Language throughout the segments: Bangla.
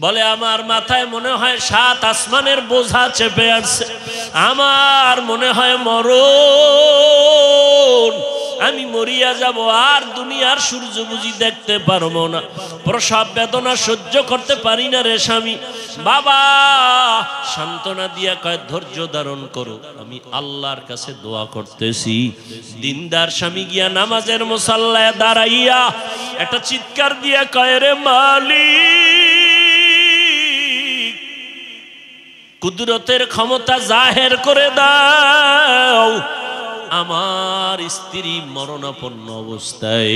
বলে আমার মাথায় মনে হয় 7 আসমানের বোঝা চেপে আছে, আমার মনে হয় মরণ, আমি মরিয়া যাব, আর দুনিয়ার সূর্য বুঝি দেখতে পারবো না, প্রসব বেদনা সহ্য করতে পারি না রে স্বামী। বাবা সান্ত্বনা দিয়া কয় ধৈর্য ধারণ করো, আমি আল্লাহর কাছে দোয়া করতেছি। দিনদার স্বামী গিয়া নামাজের মুসাল্লায় দাঁড়াইয়া একটা চিৎকার দিয়া কয় রে মালিক, কুদরতের ক্ষমতা জাহের করে দাও, আমার স্ত্রী মরণাপন্ন অবস্থায়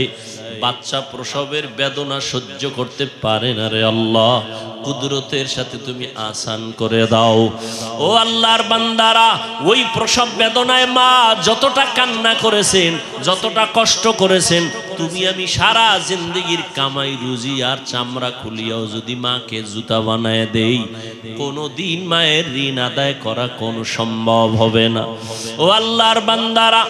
বাচ্চা প্রসবের বেদনা সহ্য করতে পারে না রে আল্লাহ, কুদরতের সাথে তুমি আসান করে দাও। ও আল্লাহর বান্দারা, ওই প্রসব বেদনায় মা যতটা কান্না করেছেন, যতটা কষ্ট করেছেন, তুমি আমি সারা জিন্দেগির কামাই রুজি আর চামড়া খুলিয়াও যদি মাকে জুতা বানায় দেই, কোনোদিন মায়ের ঋণ আদায় করা কোনো সম্ভব হবে না। ও আল্লাহর বান্দারা,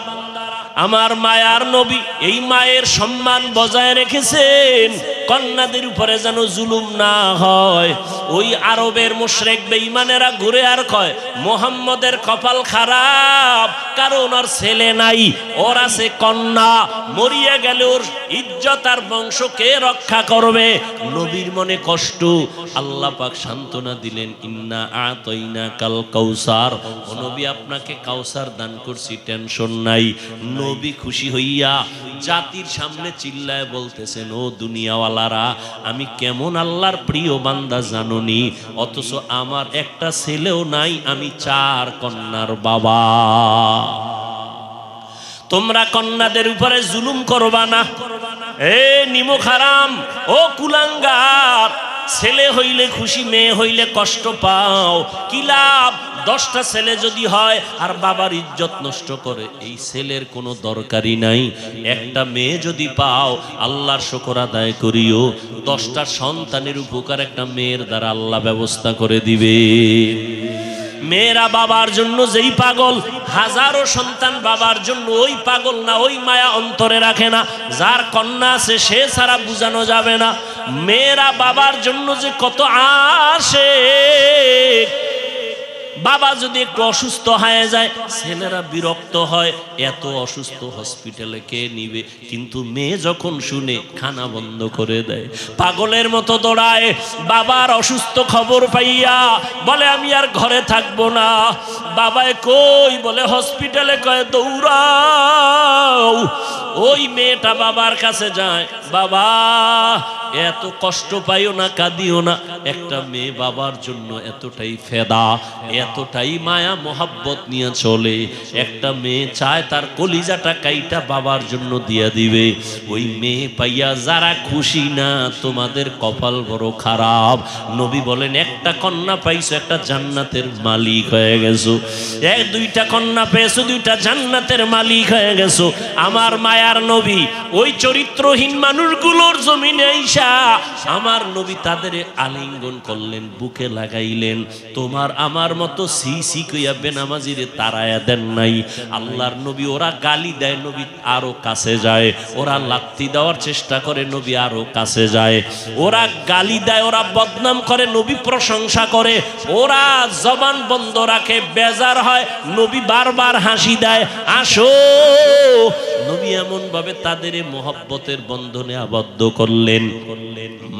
আমার মায়ার নবী এই মায়ের সম্মান বজায় রেখেছেন, কন্যাদের উপরে যেন জুলুম না হয়। ওই আরবের মুশরিক বেঈমানেরা ঘুরে আর কয় মুহাম্মদের কপাল খারাপ, কারণ ওর ছেলে নাই, ওর আছে কন্যা, মরিয়া গেলে ওর ইজ্জত আর বংশ কে রক্ষা করবে। নবীর মনে কষ্ট, আল্লাহ পাক সান্ত্বনা দিলেন, ইন্না আতাইনা কাল কাউসার, ও নবী আপনাকে কাউসার দান করছি, টেনশন নাই। নবী খুশি হইয়া জাতির সামনে চিল্লায় বলতেছেন, ও দুনিয়াওয়ালারা, আমি কেমন আল্লাহর প্রিয় বান্দা জানোনি, অথচ আমার একটা ছেলেও নাই, আমি 4 কন্যার বাবা। তোমরা কন্যাদের উপরে জুলুম করবা না, এ নিমক হারাম, ও কুলাঙ্গার, ছেলে হইলে খুশি, মেয়ে হইলে কষ্ট পাও, কি লাভ? 10টা ছেলে যদি হয় আর বাবার ইজ্জত নষ্ট করে, এই ছেলের কোনো দরকারই নাই। একটা মেয়ে যদি পাও, আল্লাহর শুকর আদায় করিও, 10টা সন্তানের উপকার একটা মেয়ের দ্বারা আল্লাহ ব্যবস্থা করে দিবে। মেয়েরা বাবার জন্য যেই পাগল, হাজারো সন্তান বাবার জন্য ওই পাগল না, ওই মায়া অন্তরে রাখে না। যার কন্যা আছে সে ছাড়া বুঝানো যাবে না। মেয়েরা বাবার জন্য যে কত আসে, বাবা যদি একটু অসুস্থ হয়ে যায়, ছেলেরা বিরক্ত হয়, এত অসুস্থ হসপিটালে কে নিবে, কিন্তু মেয়ে যখন শুনে খানা বন্ধ করে দেয়, পাগলের মতো দৌড়ায়। বাবার অসুস্থ খবর পাইয়া বলে আমি আর ঘরে থাকবো না। বাবায় কই? বলে হসপিটালে। কয় দৌড়াও। ওই মেয়েটা বাবার কাছে যায়, বাবা এত কষ্ট পাইও না, কাঁদিও না। একটা মেয়ে বাবার জন্য এতটাই ফেদা, এতটাই মায়া মোহাব্বত নিয়ে চলে। একটা মেয়ে চায় তার কলিজাটা কাইটা বাবার জন্য দিয়া দিবে। ওই মেয়ে পাইয়া যারা খুশি না, তোমাদের কপাল বড় খারাপ। নবী বলেন, একটা কন্যা পাইছো, একটা জান্নাতের মালিক হয়ে গেছো। 2টা কন্যা পেয়েছো, 2টা জান্নাতের মালিক হয়ে গেছো। আমার মায়ার নবী ওই চরিত্রহীন মানুষগুলোর জমিনে আইসা আমার নবী তাদের আলিঙ্গন করলেন, বুকে লাগাইলেন। তোমার আমার মতো সি কইয়া বেনামাজিরে তারায়া দেন নাই। আল্লাহর নবী, ওরা গালি দেয়, নবী আরো কাছে যায়। ওরা লাত্তি দেওয়ার চেষ্টা করে, নবী আরো কাছে যায়। ওরা গালি দেয়, ওরা বদনাম করে, নবী প্রশংসা করে। ওরা জবান বন্ধ রাখে, বেজার হয়, নবী বারবার হাসি দেয়, আসো। নবী এমন ভাবে তাদের মোহাব্বতের বন্ধনে আবদ্ধ করলেন।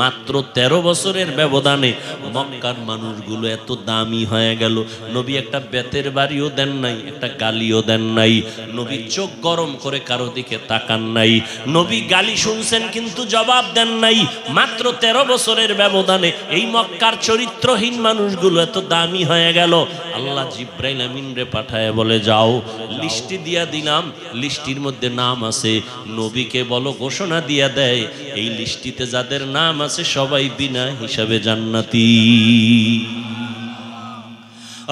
মাত্র 13 বছরের ব্যবধানে মক্কার মানুষগুলো এত দামি হয়ে গেল। নবী একটা বেতের বাড়িও দেন নাই, একটা গালিও দেন নাই। নবী চোখ গরম করে কারো দিকে তাকান নাই। নবী গালি শুনছেন কিন্তু জবাব দেন নাই। মাত্র 13 বছরের ব্যবধানে এই মক্কার চরিত্রহীন মানুষগুলো এত দামি হয়ে গেল। আল্লাহ জিব্রাইল আমিন রে পাঠায় বলে, যাও লিস্টি দিয়া দিলাম, লিস্টির মধ্যে নাম আছে, নবীকে বলো ঘোষণা দিয়া দেয়, এই লিস্টিতে যাদের নাম আছে সবাই বিনা হিসাবে জান্নাতি।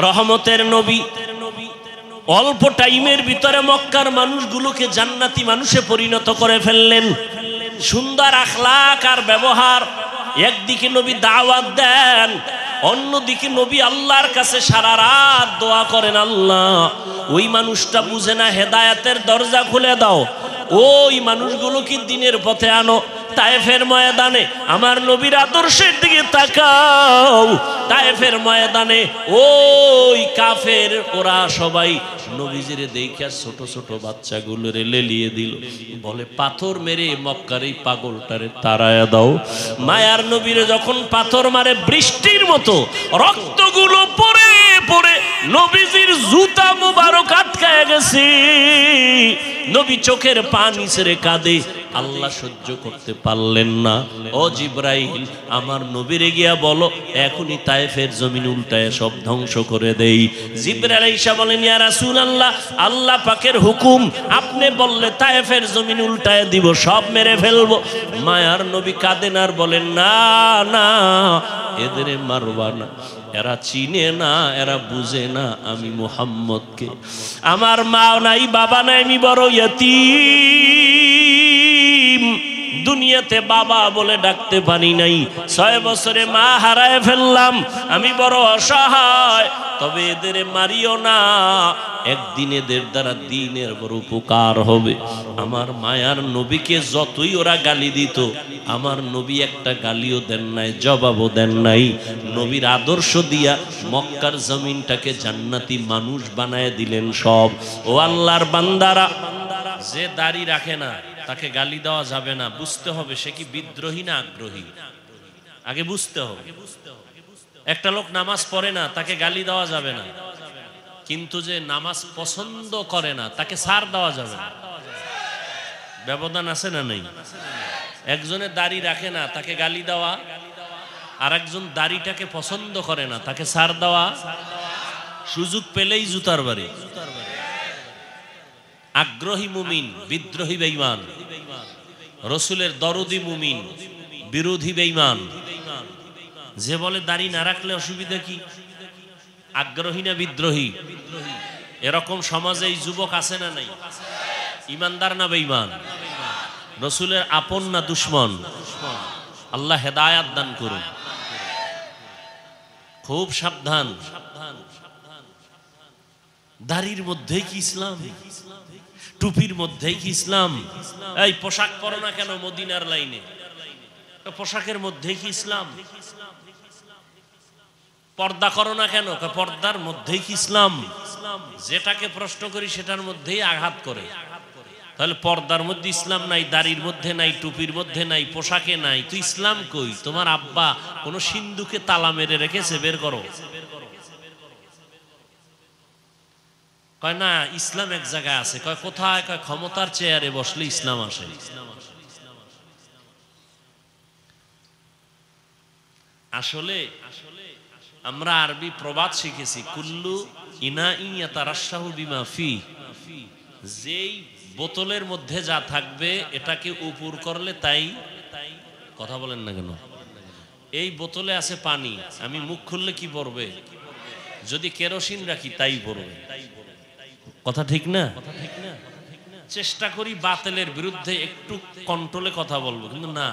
রহমতের নবী অল্প টাইমের ভিতরে মক্কার মানুষগুলোকে জান্নাতি মানুষে পরিণত করে ফেললেন। সুন্দর আখলাক আর ব্যবহার। একদিকে নবী দাওয়াত দেন, অন্যদিকে নবী আল্লাহর কাছে সারা রাত দোয়া করেন, আল্লাহ ওই মানুষটা বুঝে না, হেদায়েতের দরজা খুলে দাও, ওই মানুষগুলোকে দিনের পথে আনো। তায়েফের ময়দানে আমার নবীর আদর্শের দিকে তাকাও। তায়েফের ময়দানে ওই কাফের ওরা সবাই নবীজিরে দেখে ছোট ছোট বাচ্চাগুলোরে লেলিয়ে দিল, বলে পাথর মেরে মক্কার এই পাগলটারে তাড়ায়া দাও। মায়ার নবীরে যখন পাথর মারে বৃষ্টির মতো রক্তগুলো পড়ে পড়ে নবীজির জুতা মুবারক আটকায় গেছে। নবী চোখের পানি ছেড়ে কাঁদে, আল্লাহ সহ্য করতে পারলেন না। ও জিব্রাইল, আমার নবীরে গিয়া বলো এখনই তায়েফের জমিন উল্টায় সব ধ্বংস করে দেই। জিব্রাইল আইসা বলেন, ইয়া রাসূলুল্লাহ, আল্লাহ পাকের হুকুম, আপনি বললে তায়েফের জমিন উল্টায় দিব, সব মেরে ফেলবো। মায়ার নবী কাঁদেন আর বলেন, না না, এদের মারবা না, এরা চিনে না, এরা বুঝে না আমি মুহাম্মদকে। আমার মা নাই, বাবা নাই, আমি বড় ইয়তীম, দুনিয়াতে বাবা বলে ডাকতে পারি নাই, 6 বছরে মা হারায় ফেললাম, আমি বড় অসহায়। তবে এদের মারিও না, একদিন এদের দ্বারা দিনের বড় উপকার হবে। আমার মায়ার নবীকে যতই ওরা গালি দিত, আমার নবী একটা গালিও দেন নাই, জবাবও দেন নাই। নবীর আদর্শ দিয়া মক্কার জমিনটাকে জান্নাতি মানুষ বানায় দিলেন সব। ও আল্লাহর বান্দারা, যে দাড়ি রাখে না তাকে গালি দেওয়া যাবে না, বুঝতে হবে সে কি বিদ্রোহী না আগ্রহী, আগে বুঝতে হবে। একটা লোক নামাজ পড়ে না তাকে গালি দেওয়া যাবে না, কিন্তু যে নামাজ পছন্দ করে না তাকে ছাড় দেওয়া যাবে না। ব্যবধান আছে না নেই? একজনে দাড়ি রাখে না তাকে গালি দেওয়া, আর একজন দাড়িটাকে পছন্দ করে না তাকে ছাড় দেওয়া, সুযোগ পেলেই জুতার বাড়ি। আগ্রহী মুমিন, বিদ্রোহী বেঈমান। রসুলের দরদি মুমিন, বিরোধী বেঈমান। যে বলে দাড়ি না রাখলে অসুবিধা কি, আগ্রহী না বিদ্রোহী? এরকম সমাজে এই যুবক আছে না নাই? ইমানদার না বেঈমান? রসুলের আপন না দুশ্মন? আল্লাহ হেদায়াত দান করুন। খুব সাবধান। দাড়ির মধ্যেই কি ইসলাম? টুপির মধ্যেই কি ইসলাম? এই পোশাক পরো না কেন মদিনার লাইনে? পোশাকের মধ্যেই কি ইসলাম? পর্দা করো না কেন? পর্দার মধ্যেই কি ইসলাম? যেটাকে প্রশ্ন করি সেটার মধ্যেই আঘাত করে। তাহলে পর্দার মধ্যে ইসলাম নাই, দাড়ির মধ্যে নাই, টুপির মধ্যে নাই, পোশাকে নাই, তো ইসলাম কই? তোমার আব্বা কোন সিন্ধুকে তালা মেরে রেখেছে, বের করো। কয় না, ইসলাম এক জায়গায় আছে। কয় কোথায়? কয় ক্ষমতার চেয়ারে বসলে ইসলাম আসে। আসলে আমরা আরবি প্রবাদ শিখেছি, কুল্লু ইনাইন ইয়াতারাশাহু বিমা ফি। যেই বোতলের মধ্যে যা থাকবে এটাকে উপর করলে তাই। কথা বলেন না কেন? এই বোতলে আছে পানি, আমি মুখ খুললে কি পড়বে? যদি কেরোসিন রাখি তাই পড়বে। কথা ঠিক না? চেষ্টা করি বাতিলের বিরুদ্ধে একটু কন্ট্রোলে কথা বলবো, কিন্তু না,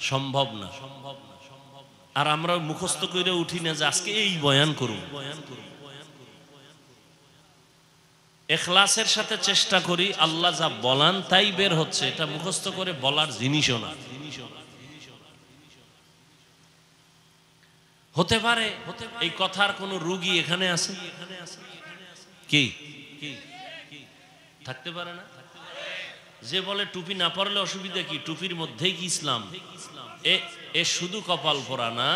সম্ভব না। আর আমরা মুখস্থ করে উঠি না যে আজকে এই বয়ান করুন। ইখলাসের সাথে চেষ্টা করি, আল্লাহ যা বলান তাই বের হচ্ছে। এটা মুখস্থ করে বলার জিনিসও না। হতে পারে এই কথার কোন রুগী এখানে আছে কি? থাকতে পারে না? যে বলে টুপি না পরলে অসুবিধা কি, টুপির মধ্যেই কি ইসলাম? এ শুধু কপাল পরা না,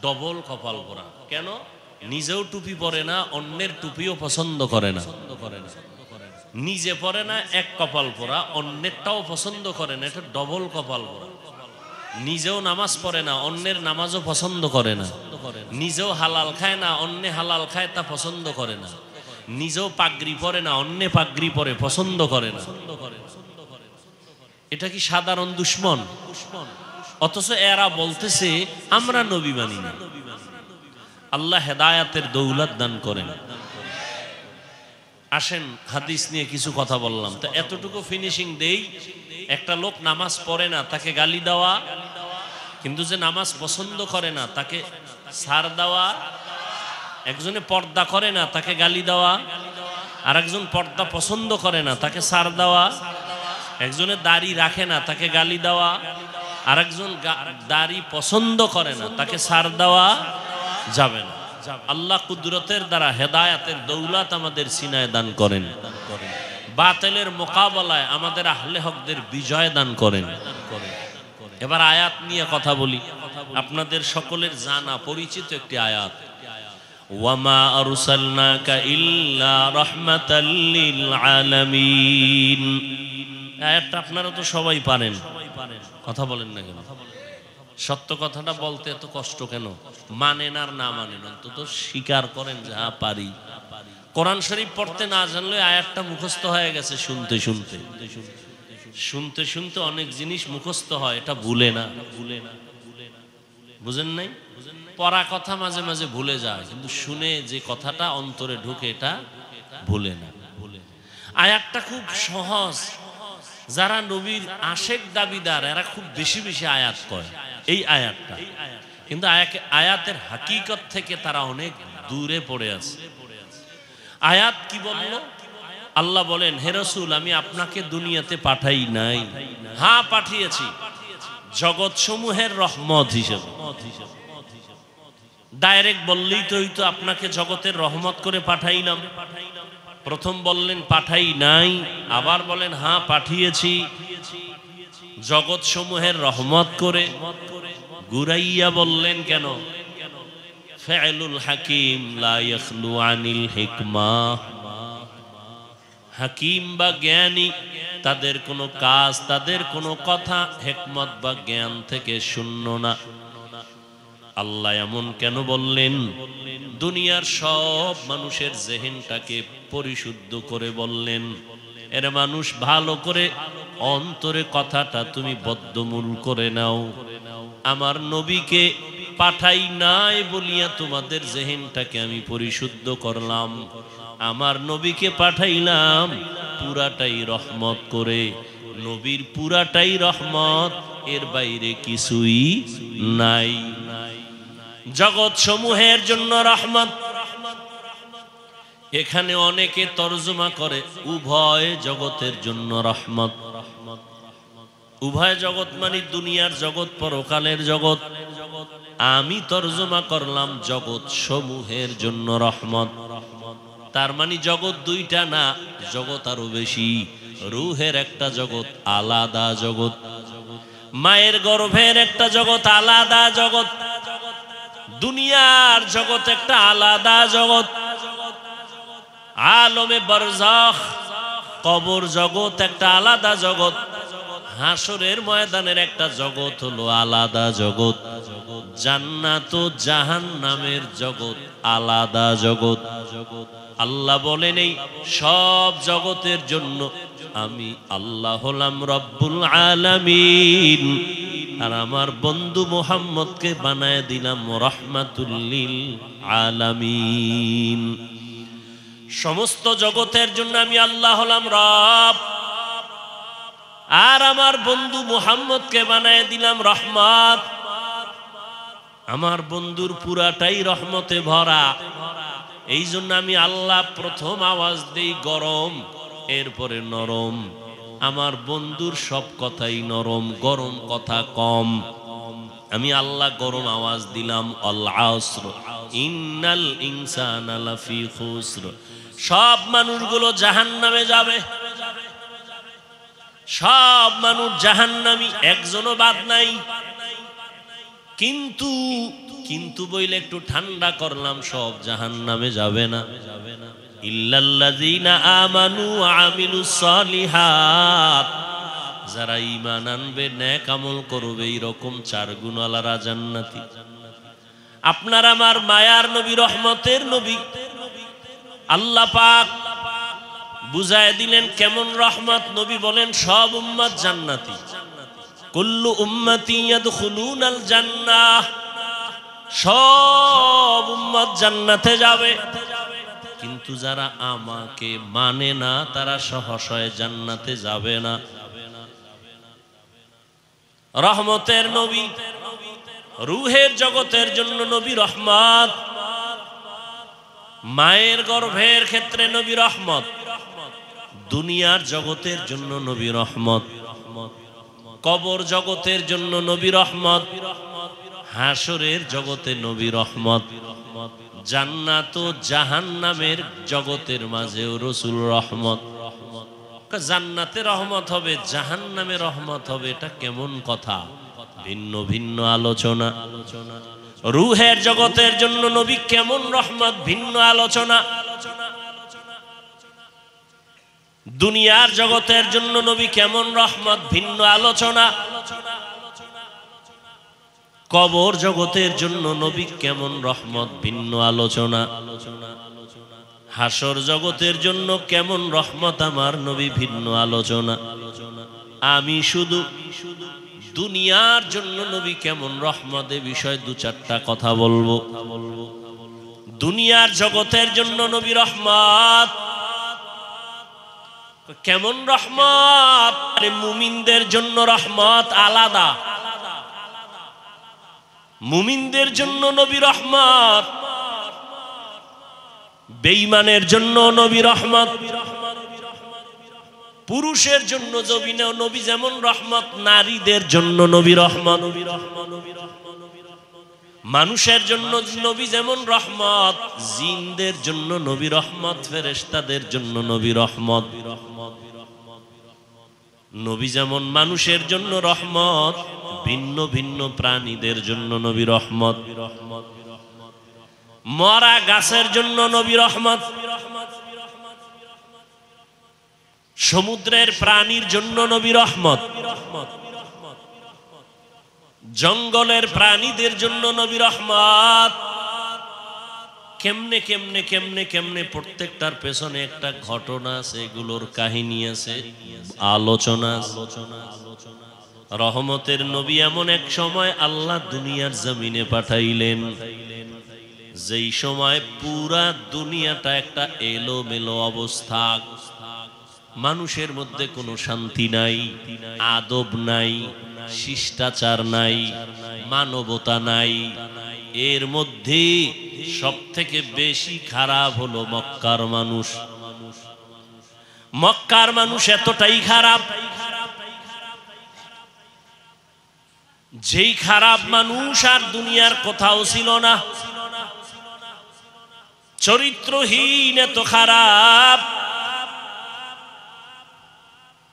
ডবল কপাল পরা। কেন? নিজেও টুপি পরে না, অন্যের টুপিও পছন্দ করে না। নিজে পরে না, এক কপাল পরা, অন্যেরটাও পছন্দ করে না, এটা ডবল কপাল পরা। নিজেও নামাজ পড়ে না, অন্যের নামাজও পছন্দ করে না। নিজেও হালাল খায় না, অন্য হালাল খায় তা পছন্দ করে না। নিজেও পাগড়ি পরে না, অন্য পাগড়ি পরে পছন্দ করে না। এটা কি সাধারণ দুশ্মন? অথচ এরা বলতেছে আমরা নবী মানি না। আল্লাহ হেদায়াতের দৌলত দান করেন। আসেন হাদিস নিয়ে কিছু কথা বললাম, তো এতটুকু ফিনিশিং দেই। একটা লোক নামাজ পড়ে না তাকে গালি দেওয়া, কিন্তু যে নামাজ পছন্দ করে না তাকে ছাড় দেওয়া। একজনে পর্দা করে না তাকে গালি দেওয়া, আর একজন পর্দা পছন্দ করে না তাকে ছাড় দেওয়া। একজনের দাড়ি রাখে না, তাকে গালি দেওয়া, আর একজন দাড়ি পছন্দ করে না, তাকে ছাড় দেওয়া যাবে না। আল্লাহ কুদরতের দ্বারা হেদায়াতের দৌলত আমাদের সিনায় দান করেন, বাতিলের মোকাবেলায় আমাদের আহলে হকদের বিজয় দান করেন। এবার আয়াত নিয়ে কথা বলি। আপনাদের সকলের জানা পরিচিত একটি আয়াত, ওয়ামা আরসালনাকা ইল্লা রাহমাতাল লিল আলামিন। আয়াতটা আপনারা তো সবাই পারেন, কথা বলেন না কেন? সত্য কথাটা বলতে এত কষ্ট কেন? মানেন আর না মানেন, অন্তত স্বীকার করেন যে হ্যাঁ পারি। কোরআন শরীফ পড়তে না জানলে আয়াতটা মুখস্থ হয়ে গেছে, শুনতে শুনতে শুনতে শুনতে অনেক জিনিস মুখস্থ হয়, এটা ভুলে না। বুঝেন নাই? পড়া কথা মাঝে মাঝে ভুলে যায়, কিন্তু শুনে যে কথাটা অন্তরে ঢুকে এটা ভুলে না। আয়াতটা খুব সহজ। যারা নবীর আশেক দাবিদার এরা খুব বেশি বেশি আয়াত কয় এই আয়াতটা, কিন্তু আয়াতের হাকিকত থেকে তারা অনেক দূরে পড়ে আছে। আয়াত কি বলল? আল্লাহ বলেন, হে রাসূল, আমি আপনাকে দুনিয়াতে পাঠাই নাই, হ্যাঁ পাঠিয়েছি জগৎ সমূহের রহমত হিসেবে। ডাইরেক্ট বললেই তো হইতো আপনাকে জগতের রহমত করে পাঠাইলাম। প্রথম বললেন পাঠাই নাই, আবার বলেন হ্যাঁ পাঠিয়েছি জগৎ সমূহের রহমত করে। গুরাইয়া বললেন কেন? ফাইলুল হাকিম লা ইয়াখলু আনিল হিকমা। হাকিম বা জ্ঞানী তাদের কোনো কাজ, তাদের কোনো কথা হিকমত বা জ্ঞান থেকে শূন্য না। আল্লাহ এমন কেন বললেন? দুনিয়ার সব মানুষের জেহেনটাকে পরিশুদ্ধ করে বললেন, এর মানুষ ভালো করে অন্তরে কথাটা তুমি বদ্ধমূল করে নাও। আমার নবীকে পাঠাই নাই বলিয়া তোমাদের জেহেনটাকে আমি পরিশুদ্ধ করলাম। আমার নবীকে পাঠাইলাম পুরাটাই রহমত করে। নবীর পুরাটাই রহমত, এর বাইরে কিছুই নাই। জগৎ সমূহের জন্য রহমত। এখানে অনেকে তরজমা করে উভয় জগতের জন্য রহমত। উভয় জগৎ মানে দুনিয়ার জগৎ, পরকালের জগৎ। আমি তরজমা করলাম জগৎ সমূহের জন্য রহমত। তার মানে জগৎ দুইটা না, জগৎ আরো বেশি। রুহের একটা জগৎ, আলাদা জগৎ। মায়ের গর্ভের একটা জগৎ, আলাদা জগৎ। দুনিয়ার জগৎ একটা আলাদা জগৎ। আলমে বারজাখ কবর জগৎ একটা আলাদা জগৎ। হাসরের ময়দানের একটা জগৎ হলো আলাদা জগৎ। জান্নাত ও জাহান্নামের জগৎ আলাদা জগৎ। আল্লাহ বলেন এই সব জগতের জন্য আমি আল্লাহ হলাম রব্বুল আলামিন, আর আমার বন্ধু মুহাম্মদকে বানায় দিলাম রাহমাতুল লিল আলামিন। সমস্ত জগতের জন্য আমি আল্লাহ হলাম রব, আর আমার বন্ধু মুহাম্মদকে বানায় দিলাম রহমত। আমার বন্ধুর পুরাটাই রহমতে ভরা। এই জন্য আমি আল্লাহ প্রথম আওয়াজ দেই গরম, এরপরে নরম। আমার বন্ধুর সব কথাই নরম, গরম কথা কম। আমি আল্লাহ গরম আওয়াজ দিলাম আল আসর ইন্নাল ইনসানা লাফি খুসর। সব মানুষগুলো জাহান্নামে যাবে, সব মানুষ জাহান্নামী, একজনও বাদ নাই। কিন্তু কিন্তু বইলে একটু ঠান্ডা করলাম, সব জাহান্নামে যাবে না। ইল্লাল্লাযীনা আমানু ওয়া আমিলুস সালিহাত, যারা ঈমান আনবে, নেক আমল করবে, এরকম 4 গুণওয়ালারা জান্নাতি। আপনার আমার মায়ার নবী, রহমতের নবী আল্লাহ পাক বুঝায় দিলেন কেমন রহমত। নবী বলেন সব উম্মত জান্নাতি, কুল্লু উম্মতি ইয়াদখুলুনাল জান্নাহ, সব উম্মত জান্নাতে যাবে। কিন্তু যারা আমাকে মানে না তারা সহসায় জান্নাতে যাবে না। রহমতের নবী, রুহের জগতের জন্য নবী রহমত। মায়ের গর্ভের ক্ষেত্রে নবী রহমত, দুনিয়ার জগতের জন্য নবী রহমত, কবর জগতের জন্য নবী রহমত, হাসরের জগতে নবী রহমত, জান্নাত ও জাহান্নামের জগতের মাঝেও রাসূল রহমত। জান্নাতে রহমত হবে, জাহান্নামে রহমত হবে, এটা কেমন কথা? ভিন্ন ভিন্ন আলোচনা। রূহের জগতের জন্য নবী কেমন রহমত, ভিন্ন আলোচনা। দুনিয়ার জগতের জন্য নবী কেমন রহমত, ভিন্ন আলোচনা। কবর জগতের জন্য নবী কেমন রহমত, ভিন্ন আলোচনা। হাসর জগতের জন্য কেমন রহমত আমার নবী, ভিন্ন আলোচনা। আমি শুধু দুনিয়ার জন্য নবী কেমন রহমত এ বিষয়ে দু চারটা কথা বলবো। দুনিয়ার জগতের জন্য নবী রহমত কেমন রহমত? মুমিনদের জন্য রহমত আলাদা, মুমিনদের জন্য নবী রহমত, বেঈমানের জন্য নবী রহমত। পুরুষের জন্য নবী যেমন রহমত, নারীদের জন্য নবী রহমত। মানুষের জন্য নবী যেমন রহমত, জিনদের জন্য নবী রহমত, ফেরেশতাদের জন্য নবী রহমত। নবী যেমন মানুষের জন্য রহমত, ভিন্ন ভিন্ন প্রাণীদের জন্য নবী রহমত। মরা গাছের জন্য নবী রহমত, সমুদ্রের প্রাণীর জন্য নবী রহমত, জঙ্গলের প্রাণীদের জন্য নবী রহমত। কেমনে কেমনে কেমনে কেমনে প্রত্যেকটার পেছনে একটা ঘটনা আছে, এগুলোর কাহিনী আছে, আলোচনা। রহমতের নবী এমন এক সময় আল্লাহ দুনিয়ার জমিনে পাঠাইলেন, যেই সময় পুরা দুনিয়াটা একটা এলোমেলো অবস্থা। মানুষের মধ্যে কোনো শান্তি নাই, আদব নাই, শিষ্টাচার নাই, মানবতা নাই। এর মধ্যে সব থেকে বেশি খারাপ হলো মক্কার মানুষ। মক্কার মানুষ এতটাই খারাপ, যেই খারাপ মানুষ আর দুনিয়ার কোথাও ছিল না। চরিত্রহীন, এত খারাপ।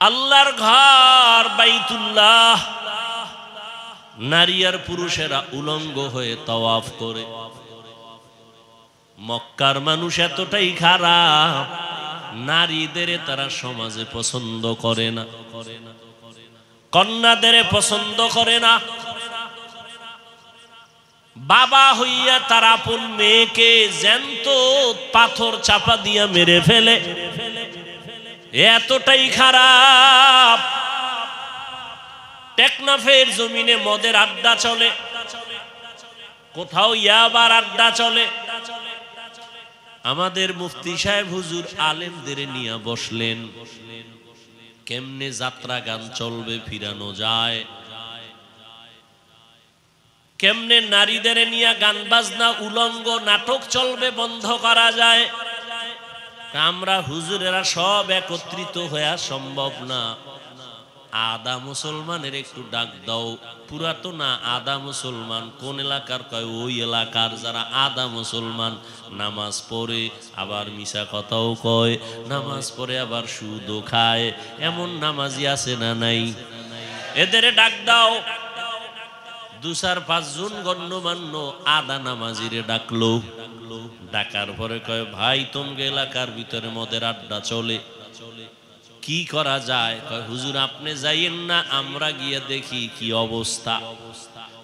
আল্লাহর ঘর বাইতুল্লাহ নারী আর পুরুষেরা উলঙ্গ হয়ে তাওয়াফ করে। মক্কার মানুষ এতটাই খারাপ, নারীদের তারা সমাজে পছন্দ করে না, কন্যাদের পছন্দ করে না। বাবা হইয়া তার আপন মেয়েকে জ্যান্ত পাথর চাপা দিয়া মেরে ফেলে। এতটাই খারাপ। টেকনাফের জমিনে মদের আড্ডা চলে, কোথাও ইয়াবার আড্ডা চলে। আমাদের মুফতি সাহেব হুজুর আলেমদের নিয়ে বসলেন, কেমনে যাত্রা গান চলবে, ফিরানো যায়, কেমনে নারীদের নিয়ে গান বাজনা উলঙ্গ নাটক চলবে, বন্ধ করা যায়। আমরা হুজুরেরা সব একত্রিত হইয়া সম্ভব না। আদা মুসলমানের একটু ডাক দাও। পুরাতন না আদা মুসলমান কোন এলাকার? কয় ওই এলাকার যারা আদা মুসলমান, নামাজ পড়ে আবার মিশা কথাও কয়, নামাজ পড়ে আবার সুদও খায়, এমন নামাজি আছে না নাই? এদের ডাক দাও। 2-4-5 জন গণ্যমান্য আদা নামাজিরে ডাকলো। ডাকার পরে কয় ভাই, তোমগে এলাকার ভিতরে মদের আড্ডা চলে, কি করা যায়? কয় হুজুর আপনি যাইয়েন না, আমরা গিয়ে দেখি কি অবস্থা।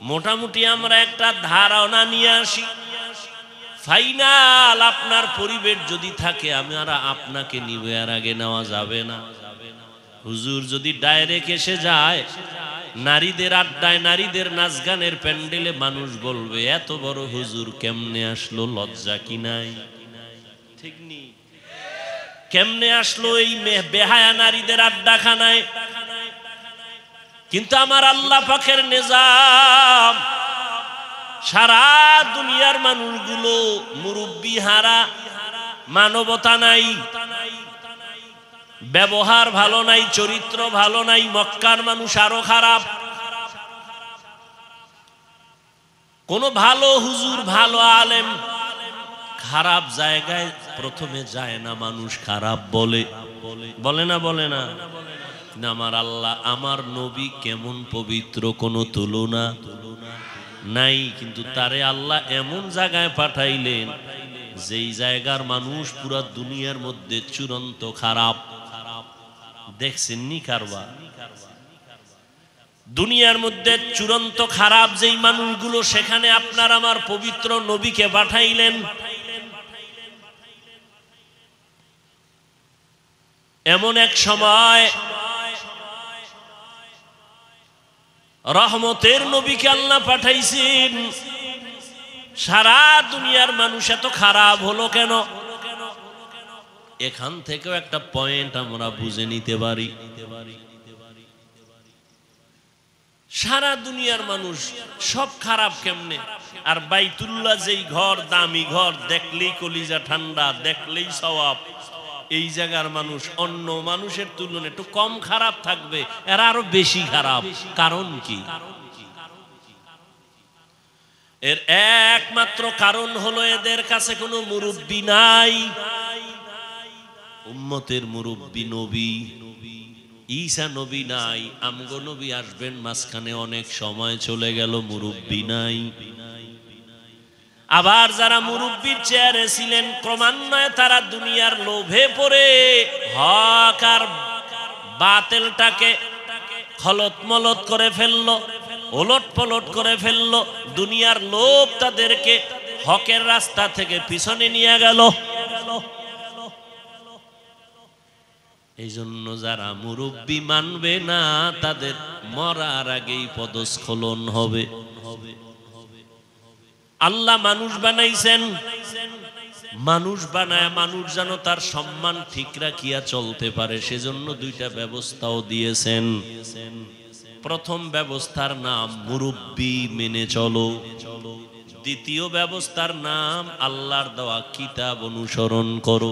মোটামুটি আমরা একটা ধারণা নিয়ে আসি। ফাইনাল আপনার পরিবেশ যদি থাকে আমরা আপনাকে নিবে, আর আগে নেওয়া যাবে না। হুজুর যদি ডাইরেক্ট এসে যায়, নারীদের আড্ডায়, নারীদের নাচ গানের প্যান্ডেলে, মানুষ বলবে এত বড় হুজুর কেমনে আসলো, লজ্জা কি নাই? ঠিক নি? কেমনে আসলো এই বেহায়া নারীদের আড্ডাখানায়? কিন্তু আমার আল্লাহ পাকের নিজাম, সারা দুনিয়ার মানুষগুলো মুরব্বি হারা, মানবতা নাই। ব্যবহার ভালো নাই, চরিত্র ভালো নাই, মক্কার মানুষ আরো খারাপ। কোন ভালো হুজুর, ভালো আলেম খারাপ জায়গায় প্রথমে যায় না, মানুষ খারাপ বলে, বলে না? বলে না? আমার আল্লাহ, আমার নবী কেমন পবিত্র, কোনো তুলনা নাই, কিন্তু তারে আল্লাহ এমন জায়গায় পাঠাইলেন যেই জায়গার মানুষ পুরা দুনিয়ার মধ্যে চূড়ান্ত খারাপ। দেখছেননি কারবা? দুনিয়ার মধ্যে চূড়ান্ত খারাপ যেই মানুষগুলো, সেখানে আপনার আমার পবিত্র নবীকে পাঠাইলেন। এমন এক সময় রহমতের নবীকে আল্লাহ পাঠাইছেন। সারা দুনিয়ার মানুষ এত খারাপ হলো কেন? এখান থেকেও একটা পয়েন্ট আমরা বুঝে নিতে পারি। সারা দুনিয়ার মানুষ সব খারাপ কেমনে? আর বাইতুল্লাহ যেই ঘর, দামি ঘর, দেখলেই কলিজা ঠান্ডা, দেখলেই সওয়াব, এই জায়গার মানুষ অন্য মানুষের তুলনায় একটু কম খারাপ থাকবে, এরা আরো বেশি খারাপ। কারণ কি? এর একমাত্র কারণ হলো এদের কাছে কোনো মুরব্বি নাই। উম্মতের মুরব্বি নবী ঈসা নবী নাই, আমগো নবী আসবেন, মাঝখানে অনেক সময় চলে গেল, মুরব্বি নাই। আবার যারা মুরব্বির চেয়ারে ছিলেন, ক্রমান্বয়ে তারা দুনিয়ার লোভে পড়ে হক আর বাতিলটাকে খলত মলত করে ফেললো, ওলট পলট করে ফেললো। দুনিয়ার লোভ তাদেরকে হকের রাস্তা থেকে পিছনে নিয়ে গেল। এই জন্য যারা মুরব্বি মানবে না, তাদের মরার আগেই পদস্খলন হবে। আল্লাহ মানুষ বানাইছেন, মানুষ বানায় মানুষ যেন তার সম্মান ঠিক রাখিয়া চলতে পারে, সেজন্য দুইটা ব্যবস্থাও দিয়েছেন। প্রথম ব্যবস্থার নাম মুরব্বি মেনে চলো, দ্বিতীয় ব্যবস্থার নাম আল্লাহর দেওয়া কিতাব অনুসরণ করো।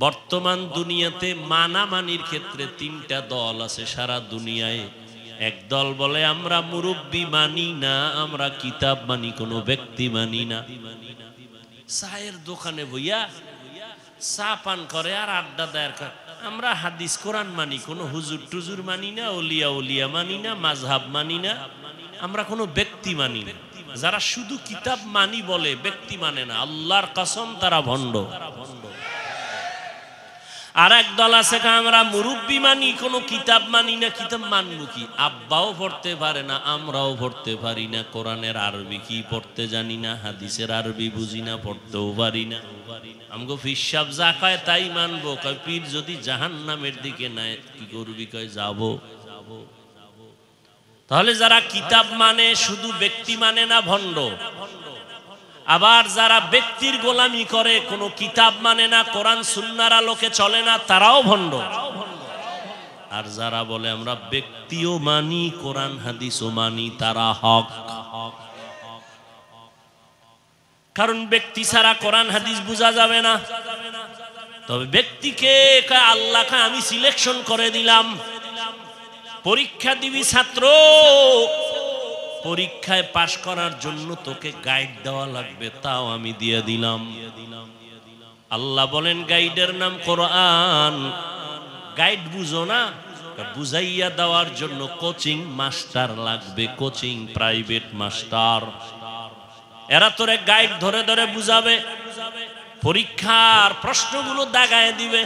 বর্তমান দুনিয়াতে মানামানির ক্ষেত্রে তিনটা দল আছে সারা দুনিয়ায়। এক দল বলে আমরা মুরব্বি মানি না, আমরা কিতাব মানি, কোনো ব্যক্তি মানি না। চায়ের দোকানে বইয়া চা পান করে আর আড্ডা দেয়। আমরা হাদিস কোরআন মানি, কোনো হুজুর টুজুর মানি না, ওলিয়া উলিয়া মানি না, মাযহাব মানি না, আমরা কোনো ব্যক্তি মানি না। যারা শুধু কিতাব মানি বলে, ব্যক্তি মানে না, আল্লাহর কসম তারা ভণ্ড। আর এক দল আছে আমরা মুরব্বি মানি, কোনো কিতাব মানি না। কিতাব মানবো কি? আব্বাও পড়তে পারে না, আমরাও পড়তে পারি না, কোরআনের আরবি কি পড়তে জানি না, হাদিসের আরবি বুঝি না, পড়তেও পারি না। আমগো পীর সাহেব যা কয় তাই মানবো। কয় পীর যদি জাহান্নামের দিকে নেয় কি করবি? কয় যাবো। তাহলে যারা কিতাব মানে, শুধু ব্যক্তি মানে না, ভণ্ড। আবার যারা ব্যক্তির গোলামি করে, কোনো কিতাব মানে না, কোরআন সুন্নাহর আলোকে চলে না, তারাও ভণ্ড। আর যারা বলে আমরা ব্যক্তিও মানি, কোরআন হাদিসও মানি, তারা হক। কারণ ব্যক্তি ছাড়া কোরআন হাদিস বোঝা যাবে না। তবে ব্যক্তিকে আল্লাহ আমি সিলেকশন করে দিলাম, পরীক্ষা দিবি ছাত্র, পরীক্ষায় পাশ করার জন্য তোকে গাইড দেওয়া লাগবে, তাও আমি দিয়ে দিলাম। আল্লাহ বলেন গাইডের নাম কোরআন। গাইড বুঝো না, বুঝাইয়া দেওয়ার জন্য কোচিং মাস্টার লাগবে, কোচিং প্রাইভেট মাস্টার। এরা তোরে গাইড ধরে ধরে বুঝাবে, পরীক্ষার প্রশ্নগুলো দাগায় দিবে।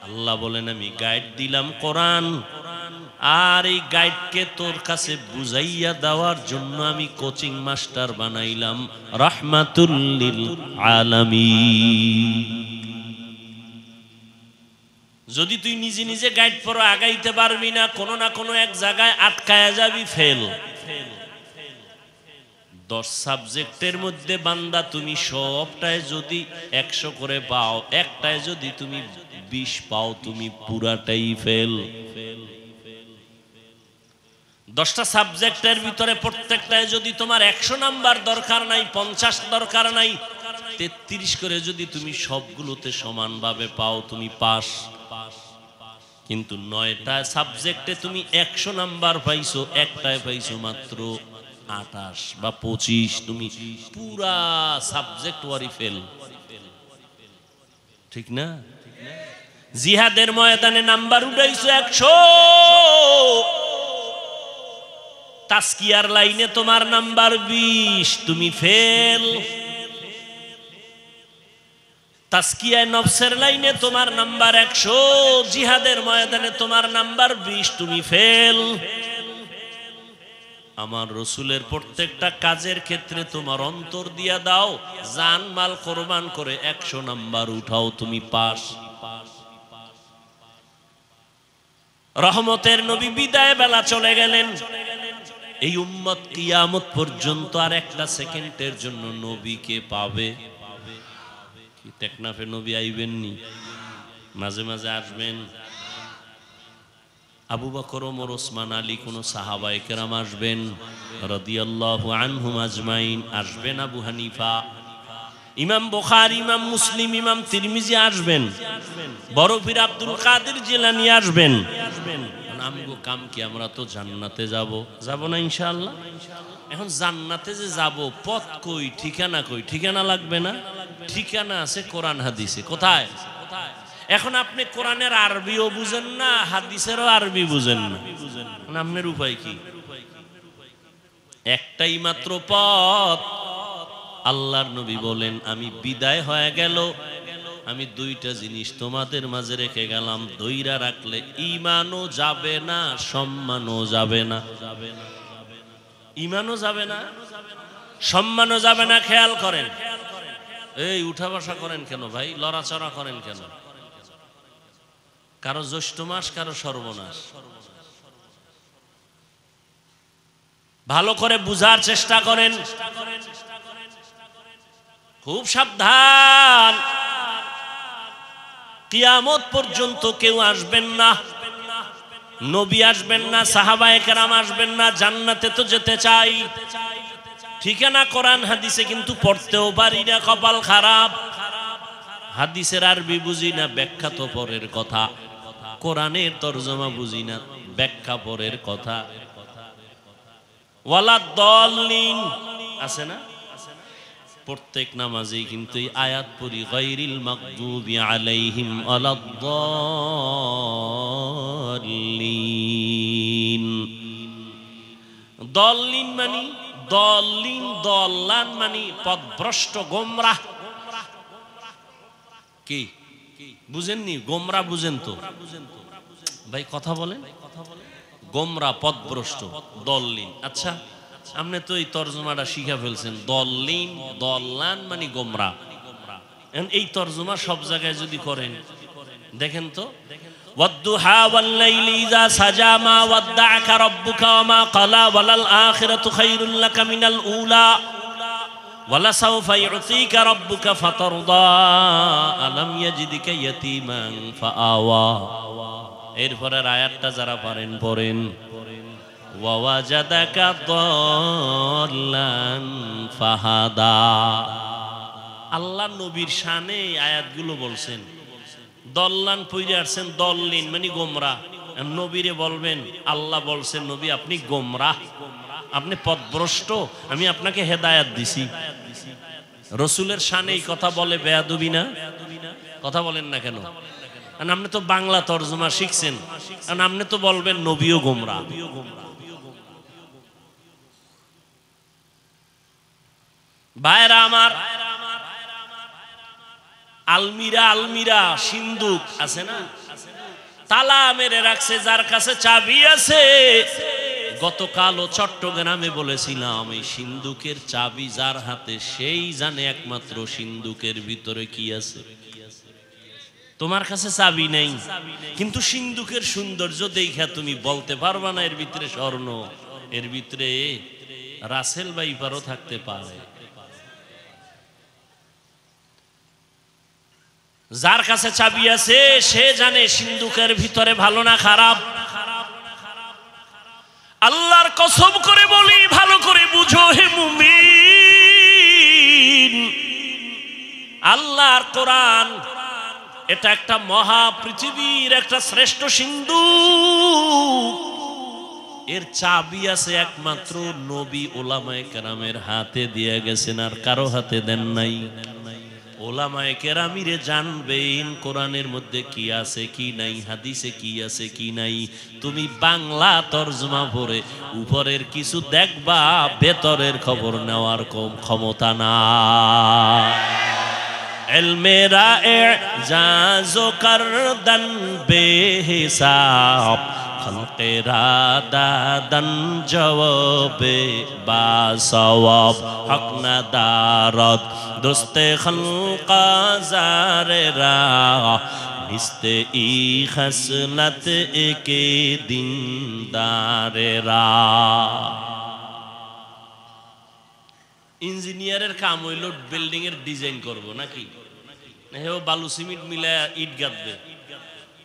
আল্লাহ বলেন আমি গাইড দিলাম কোরআন, আর এই গাইডকে তোর কাছে বুঝাইয়া দেওয়ার জন্য আমি কোচিং মাস্টার বানাইলাম, রাহমাতুল লিল আলামিন। যদি তুই নিজে নিজে গাইড পড়ো, আগাইতে পারবি না, কোনো না কোনো এক জায়গায় আটকায়া যাবি, ফেল। 10 সাবজেক্টের মধ্যে বান্দা তুমি সবটায় যদি 100 করে পাও, একটায় যদি তুমি 20 পাও, তুমি পুরাটাই ফেল। 10টা সাবজেক্টের ভিতরে প্রত্যেকটায় যদি তোমার 100 নাম্বার দরকার নাই, 50 দরকার নাই, 33 করে যদি তুমি সবগুলোতে সমানভাবে পাও তুমি পাস। কিন্তু 9টা সাবজেক্টে তুমি 100 নাম্বার পাইছো, একটায় পাইছো মাত্র 28 বা 25, তুমি পুরা সাবজেক্ট ওয়ারি ফেল। ঠিক না? জিহাদের ময়দানে নাম্বার উঠাইছো 100, তাসকিয়ার লাইনে তোমার নাম্বার 20, তুমি ফেল। তাসকিয়ায়ে নফসের লাইনে তোমার নাম্বার 100, জিহাদের ময়দানে তোমার নাম্বার 20, তুমি ফেল। আমার রসুলের প্রত্যেকটা কাজের ক্ষেত্রে তোমার অন্তর দিয়া দাও, জান মাল কোরবান করে 100 নাম্বার উঠাও, তুমি পাস। রহমতের নবী বিদায় বেলা চলে গেলেন। এই উম্মত কিয়ামত পর্যন্ত আর একটা সেকেন্ডের জন্য নবীকে পাবে কি? টেকনাফে নবী আইবেননি? মাঝে মাঝে আসবেন। আবু বকর, ওমর, ওসমান, আলী, কোন সাহাবায়ে কেরাম আসবেন রাদিয়াল্লাহু আনহুম আজমাইন, আসবেন আবু হানিফা, ইমাম বুখারী, ইমাম মুসলিম, ইমাম তিরমিজি আসবেন, বড় পীর আব্দুল কাদের জিলানী আসবেন। আমগো কাম কি? আমরা তো জান্নাতে যাব না ইনশাআল্লাহ। এখন জান্নাতে যে যাব, পথ কই, ঠিকানা কই? ঠিকানা লাগবে না? ঠিকানা আছে কোরআন হাদিসে। কোথায়? এখন আপনি কোরআনের আরবিও বুঝেন না, হাদিসেরও আরবি বুঝেন না, আপনার উপায় কি? একটাই মাত্র পথ। আল্লাহর নবী বলেন, আমি বিদায় হয়ে গেল, আমি 2টা জিনিস তোমাদের মাঝে রেখে গেলাম, দইরা রাখলে ঈমানও যাবে না, সম্মানও যাবে না। ঈমানও যাবে না, সম্মানও যাবে না। খেয়াল করেন, এই উঠা বসা করেন কেন ভাই? লড়াচড়া করেন কেন? কারো জ্যৈষ্ঠ মাস, কারো সর্বনাশ। ভালো করে বুঝার চেষ্টা করেন, খুব সাবধান। কিয়ামত পর্যন্ত কেউ আসবেন না, নবী আসবেন না, সাহাবায়ে কেরাম আসবেন না। জান্নাতে তো যেতে চাই, ঠিকানা কোরআন হাদিসে কিন্তু পড়তেও পারি না, কপাল খারাপ। হাদিসের আরবি বুঝি না, ব্যাখ্যা তো পরের কথা। কোরআনের তরজমা বুঝি না, ব্যাখ্যা পরের কথা। ওয়ালা দল্লিন আছে না? প্রত্যেক নামাজেই কিন্তু এই আয়াত পড়ি, গায়রিল মাগদুবি আলাইহিম ওয়ালাদ-দাল্লিন। দল্লিন মানে দল্লিন, দল্লান মানে পথভ্রষ্ট, গোমরাহ। কি বুঝেননি? গোমরা বুঝেন তো ভাই? কথা বলেন। গোমরা, পথভ্রষ্ট, দল্লিন। আচ্ছা, আপনি তো এই তরজমাটা শিখা ফেলছেন। দল্লিন, দল্লান মানে গোমরা। এই তরজমা সব জায়গায় যদি করেন, দেখেন তো, ওয়াদ-দুহা ওয়াল-লাইলি ইযা সাজা মা ওয়াদ্দা'আকা রাব্বুকা ওয়া মা ক্বালা ওয়ালাল আখিরাতু খায়রুল লাকা মিনাল উলা ওয়ালা সাওফা ইউতিকা রাব্বুকা ফাতারদা আলাম ইয়াজিদিকা ইয়াতীমান ফাআওয়া। এরপরের আয়াতটা যারা পারেন পড়েন, ওয়া ওয়াজাদাকা দাল্লান ফাহাদা। আল্লাহ নবীর শানে আয়াতগুলো বলছেন। দল্লান পইরে আসছেন, দল্লিন মানে গোমরা। নবীরে বলবেন, আল্লাহ বলছেন, নবী আপনি গোমরাহ, আপনি পথভ্রষ্ট, আমি আপনাকে হেদায়েত দিছি। রসুলের শানে এই কথা বলে বেয়াদবি না? কথা বলেন না কেন? আপনি তো বাংলা তরজমা শিখছেন, আপনি তো বলবেন নবীও গোমরা। ভাইরা আমার, আলমিরা, আলমিরা সিন্দুক আছে না, তালা মেরে রাখছে, যার কাছে চাবি আছে। গতকালও চট্টগ্রামে বলেছিলাম, এই সিন্দুকের চাবি যার হাতে, সেই জানে একমাত্র সিন্দুকের ভিতরে কি আছে। তোমার কাছে চাবি নেই, কিন্তু সিন্দুকের সৌন্দর্য দেখা তুমি বলতে পারবা না এর ভিতরে স্বর্ণ, এর ভিতরে রাসেল বাইপারও থাকতে পারে। যার কাছে চাবি আছে সে জানে সিন্দুকের ভিতরে ভালো না খারাপ। আল্লাহর কসম করে বলি, ভালো করে বুঝো হে মুমিন, আল্লাহর কোরআন এটা একটা মহা পৃথিবীর একটা শ্রেষ্ঠ সিন্ধু। এর চাবি আছে একমাত্র নবী ওলামায়ে কেরামের হাতে দিয়ে গেছেন, আর কারো হাতে দেন নাই। ওলামায়ে কেরামিরে জানবেন কোরআনের মধ্যে কি আছে কি নাই, হাদিসে কি আছে কি নাই। তুমি বাংলা তরজমা পড়ে উপরের কিছু দেখবা, ভেতরের খবর নেওয়ার কম ক্ষমতা না। ইলমেরা ইজাজো করদন বেহিসাব, খলকেরা দাদন জওয়াবে বাসওয়াব, হক না দারদ দোস্তে খলকা জারেরা, নিস্তে ই খসলত একে দিনদারেরা। ইঞ্জিনিয়ারের কাম হইল বিল্ডিং এর ডিজাইন করব নাকি? হেও বালু সিমেন্ট মিলে ইট গাঁথবে,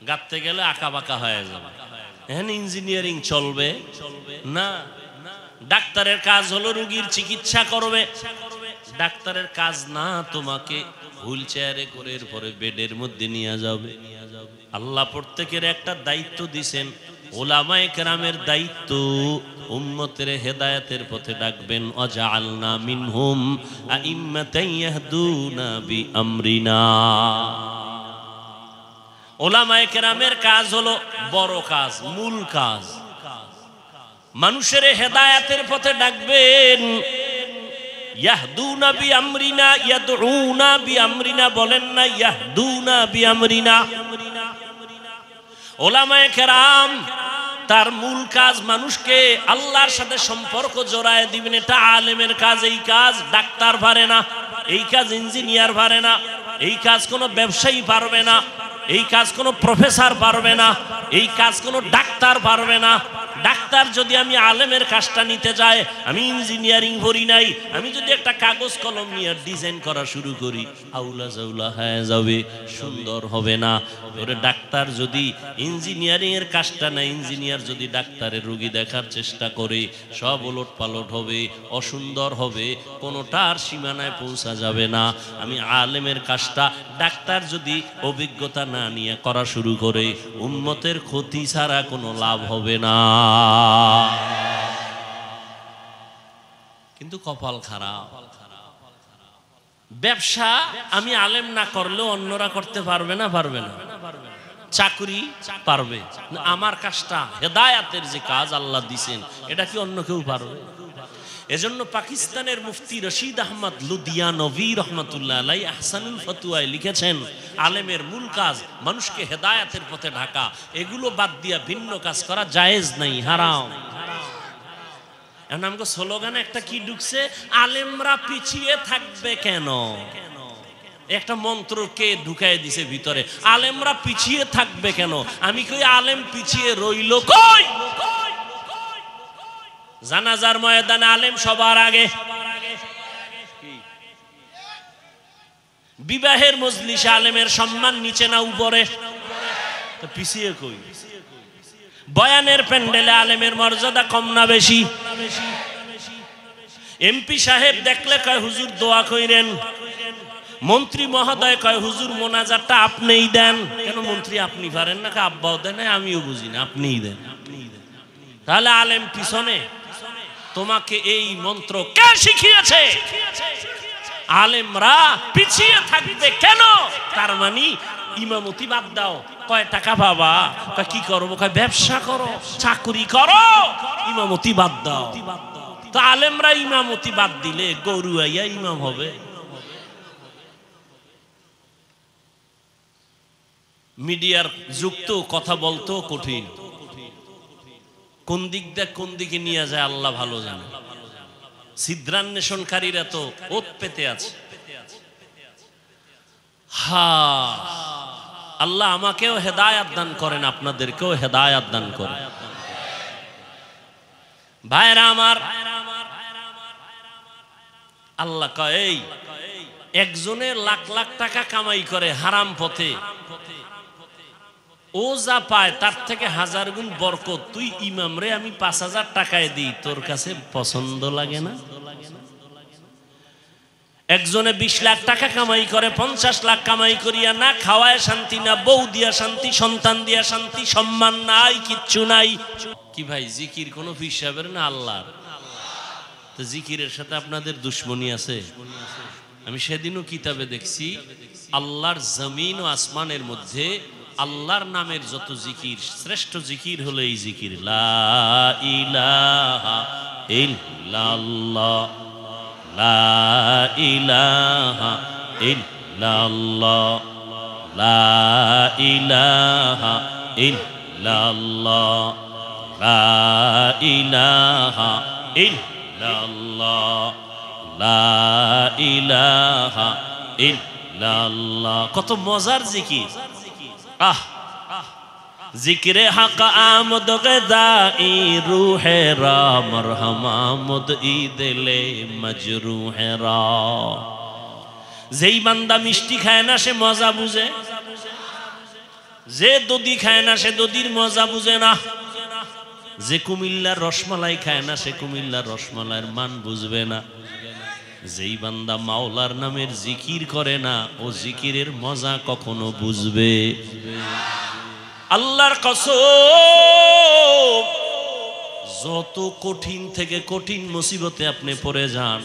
গাঁথতে গেলে আঁকা বাঁকা হয়ে যাবে। এখানে ইঞ্জিনিয়ারিং চলবে না। ডাক্তারের কাজ হলো রোগীর চিকিৎসা করবে, ডাক্তারের কাজ না তোমাকে হুইল চেয়ারে করে এরপরে বেডের মধ্যে নিয়ে যাবে। আল্লাহ প্রত্যেকের একটা দায়িত্ব দিছেন। ওলামায়ে কেরামের দায়িত্ব উম্মতের হেদায়েতের পথে ডাকবেন। ওয়াজআলনা মিনহুম আইম্মাতান ইয়াহদুনা বিআমরিনা। ওলামায়ে কেরামের কাজ হলো বড় কাজ, মূল কাজ। মানুষের হেদায়েতের পথে ডাকবেন। ইয়াহদুনা বিআমরিনা, ইয়াদউনা বিআমরিনা বলেন না, ইয়াহদুনা বিআমরিনা। ওলামায়ে কেরাম তার মূল কাজ মানুষকে আল্লাহর সাথে সম্পর্ক জড়ায় দিবেন। এটা আলেমের কাজ। এই কাজ ডাক্তার পারে না, এই কাজ ইঞ্জিনিয়ার পারে না, এই কাজ কোনো ব্যবসায়ী পারবে না, এই কাজ কোনো প্রফেসর পারবে না, এই কাজ কোনো ডাক্তার পারবে না। ডাক্তার যদি আমি আলেমের কাজটা নিতে যাই, আমি ইঞ্জিনিয়ারিং পড়ি নাই, আমি যদি একটা কাগজ কলম নিয়ে ডিজাইন করা শুরু করি, আউলা জাউলা হয়ে যাবে, সুন্দর হবে না। ওরে ডাক্তার যদি ইঞ্জিনিয়ারিং এর কাজটা না, ইঞ্জিনিয়ার যদি ডাক্তারের রোগী দেখার চেষ্টা করে, সব ওলট পালট হবে, অসুন্দর হবে, কোনোটার সীমানায় পৌঁছা যাবে না। আমি আলেমের কাজটা ডাক্তার যদি অভিজ্ঞতা না নিয়ে করা শুরু করে, উম্মতের ক্ষতি ছাড়া কোনো লাভ হবে না। কিন্তু কপাল খারাপ, ব্যবসা আমি আলেম না করলেও অন্যরা করতে পারবে না, পারবে না। চাকরি পারবে, আমার কাজটা হেদায়াতের যে কাজ আল্লাহ দিছেন, এটা কি অন্য কেউ পারবে? এজন্য পাকিস্তানের মুফতি রশিদ আহমদ লুধিয়ানভি রহমাতুল্লাহ আলাইহি আহসানুল ফতোয়ায় লিখেছেন, আলেমের মূল কাজ মানুষকে হেদায়াতের পথে ঢাকা, এগুলো বাদ দিয়া ভিন্ন কাজ করা জায়েজ নাই, হারাম। এখন আমাকে স্লোগানে একটা কি ঢুকছে, আলেমরা পিছিয়ে থাকবে কেন? একটা মন্ত্র কে ঢুকাই দিছে ভিতরে, আলেমরা পিছিয়ে থাকবে কেন? আমি কই আলেম পিছিয়ে রইল কই? জানাজার ময়দানে আলেম সবার আগে, বিবাহের মজলিসে আলেমের সম্মান নিচে না উপরে, পিছিয়ে কই? বয়ানের প্যান্ডেলে আলেমের মর্যাদা কম না বেশি? এমপি সাহেব দেখলে কয় হুজুর দোয়া কইরেন, মন্ত্রী মহোদয় কয় হুজুর মোনাজাতটা আপনিই দেন। কেন মন্ত্রী আপনি পারেন না? আব্বাও দেন, আমিও বুঝি না, আপনিই দেন। তাহলে আলেম পিছনে? তোমাকে এই মন্ত্র কে শিখিয়েছে? আলেমরা পিছিয়ে থাকবে কেন? তার মানে ইমামতি বাদ দাও, কয় টাকা পাবা, কি করবো, কয় ব্যবসা করো, চাকরি করো, ইমামতি বাদ দাও। তো আলেমরা ইমামতি বাদ দিলে গরু আইয়া ইমাম হবে? মিডিয়ার যুক্ত কথা বলতো কঠিন, কোন দিক দিয়ে কোন দিকে নিয়ে যায় আল্লাহ ভালো জানে। ছিদ্রান্বেষণকারীরা তো ওত পেতে আছে। আল্লাহ আমাকেও হেদায়াত দান করেন, আপনাদেরকেও হেদায়াত দান করেন। ভাইরা আমার, আল্লাহ কয় এই একজনের লাখ লাখ টাকা কামাই করে হারাম পথে, ও যা পায় তার থেকে 1000 গুণ বরকত। তুই ইমাম রে আমি 5000 টাকায় দিই, তোর কাছে পছন্দ লাগে না? একজনে 20 লাখ টাকা কামাই করে, 50 লাখ কামাই করিয়া না খাওয়ায় শান্তি, না বউ দিয়া শান্তি, সন্তান দিয়া শান্তি, সম্মান নাই, কিচ্ছু নাই। কি ভাই, জিকির কোন হিসাবের না আল্লাহর? তো জিকিরের সাথে আপনাদের দুশ্মনী আছে? আমি সেদিনও কিতাবে দেখছি, আল্লাহর জমিন ও আসমানের মধ্যে আল্লাহর নামের যত জিকির, শ্রেষ্ঠ জিকির হলো এই জিকির, লা ইলাহা ইল্লাল্লাহ, লা ইলাহা ইল্লাল্লাহ, লা ইলাহা ইল্লাল্লাহ, লা ইলাহা ইল্লাল্লাহ, লা ইলাহা ইল্লাল্লাহ। কত মজার জিকির। জিকিরে হক আমদ গদাই রূহে রা, মারহামা মুদ ই দিলে মজরুহে রা। যেই বান্দা মিষ্টি খায় না সে মজা বুঝে, যে দধি খায় না সে দধির মজা বুঝে না, যে কুমিল্লার রসমালাই খায় না সে কুমিল্লার রসমালাইয়ের মান বুঝবে না। যেই বান্দা মাওলার নামের জিকির করে না ও জিকিরের মজা কখনো বুঝবে। আল্লাহর কসম, যত কঠিন থেকে কঠিন মুসিবতে আপনি পড়ে যান,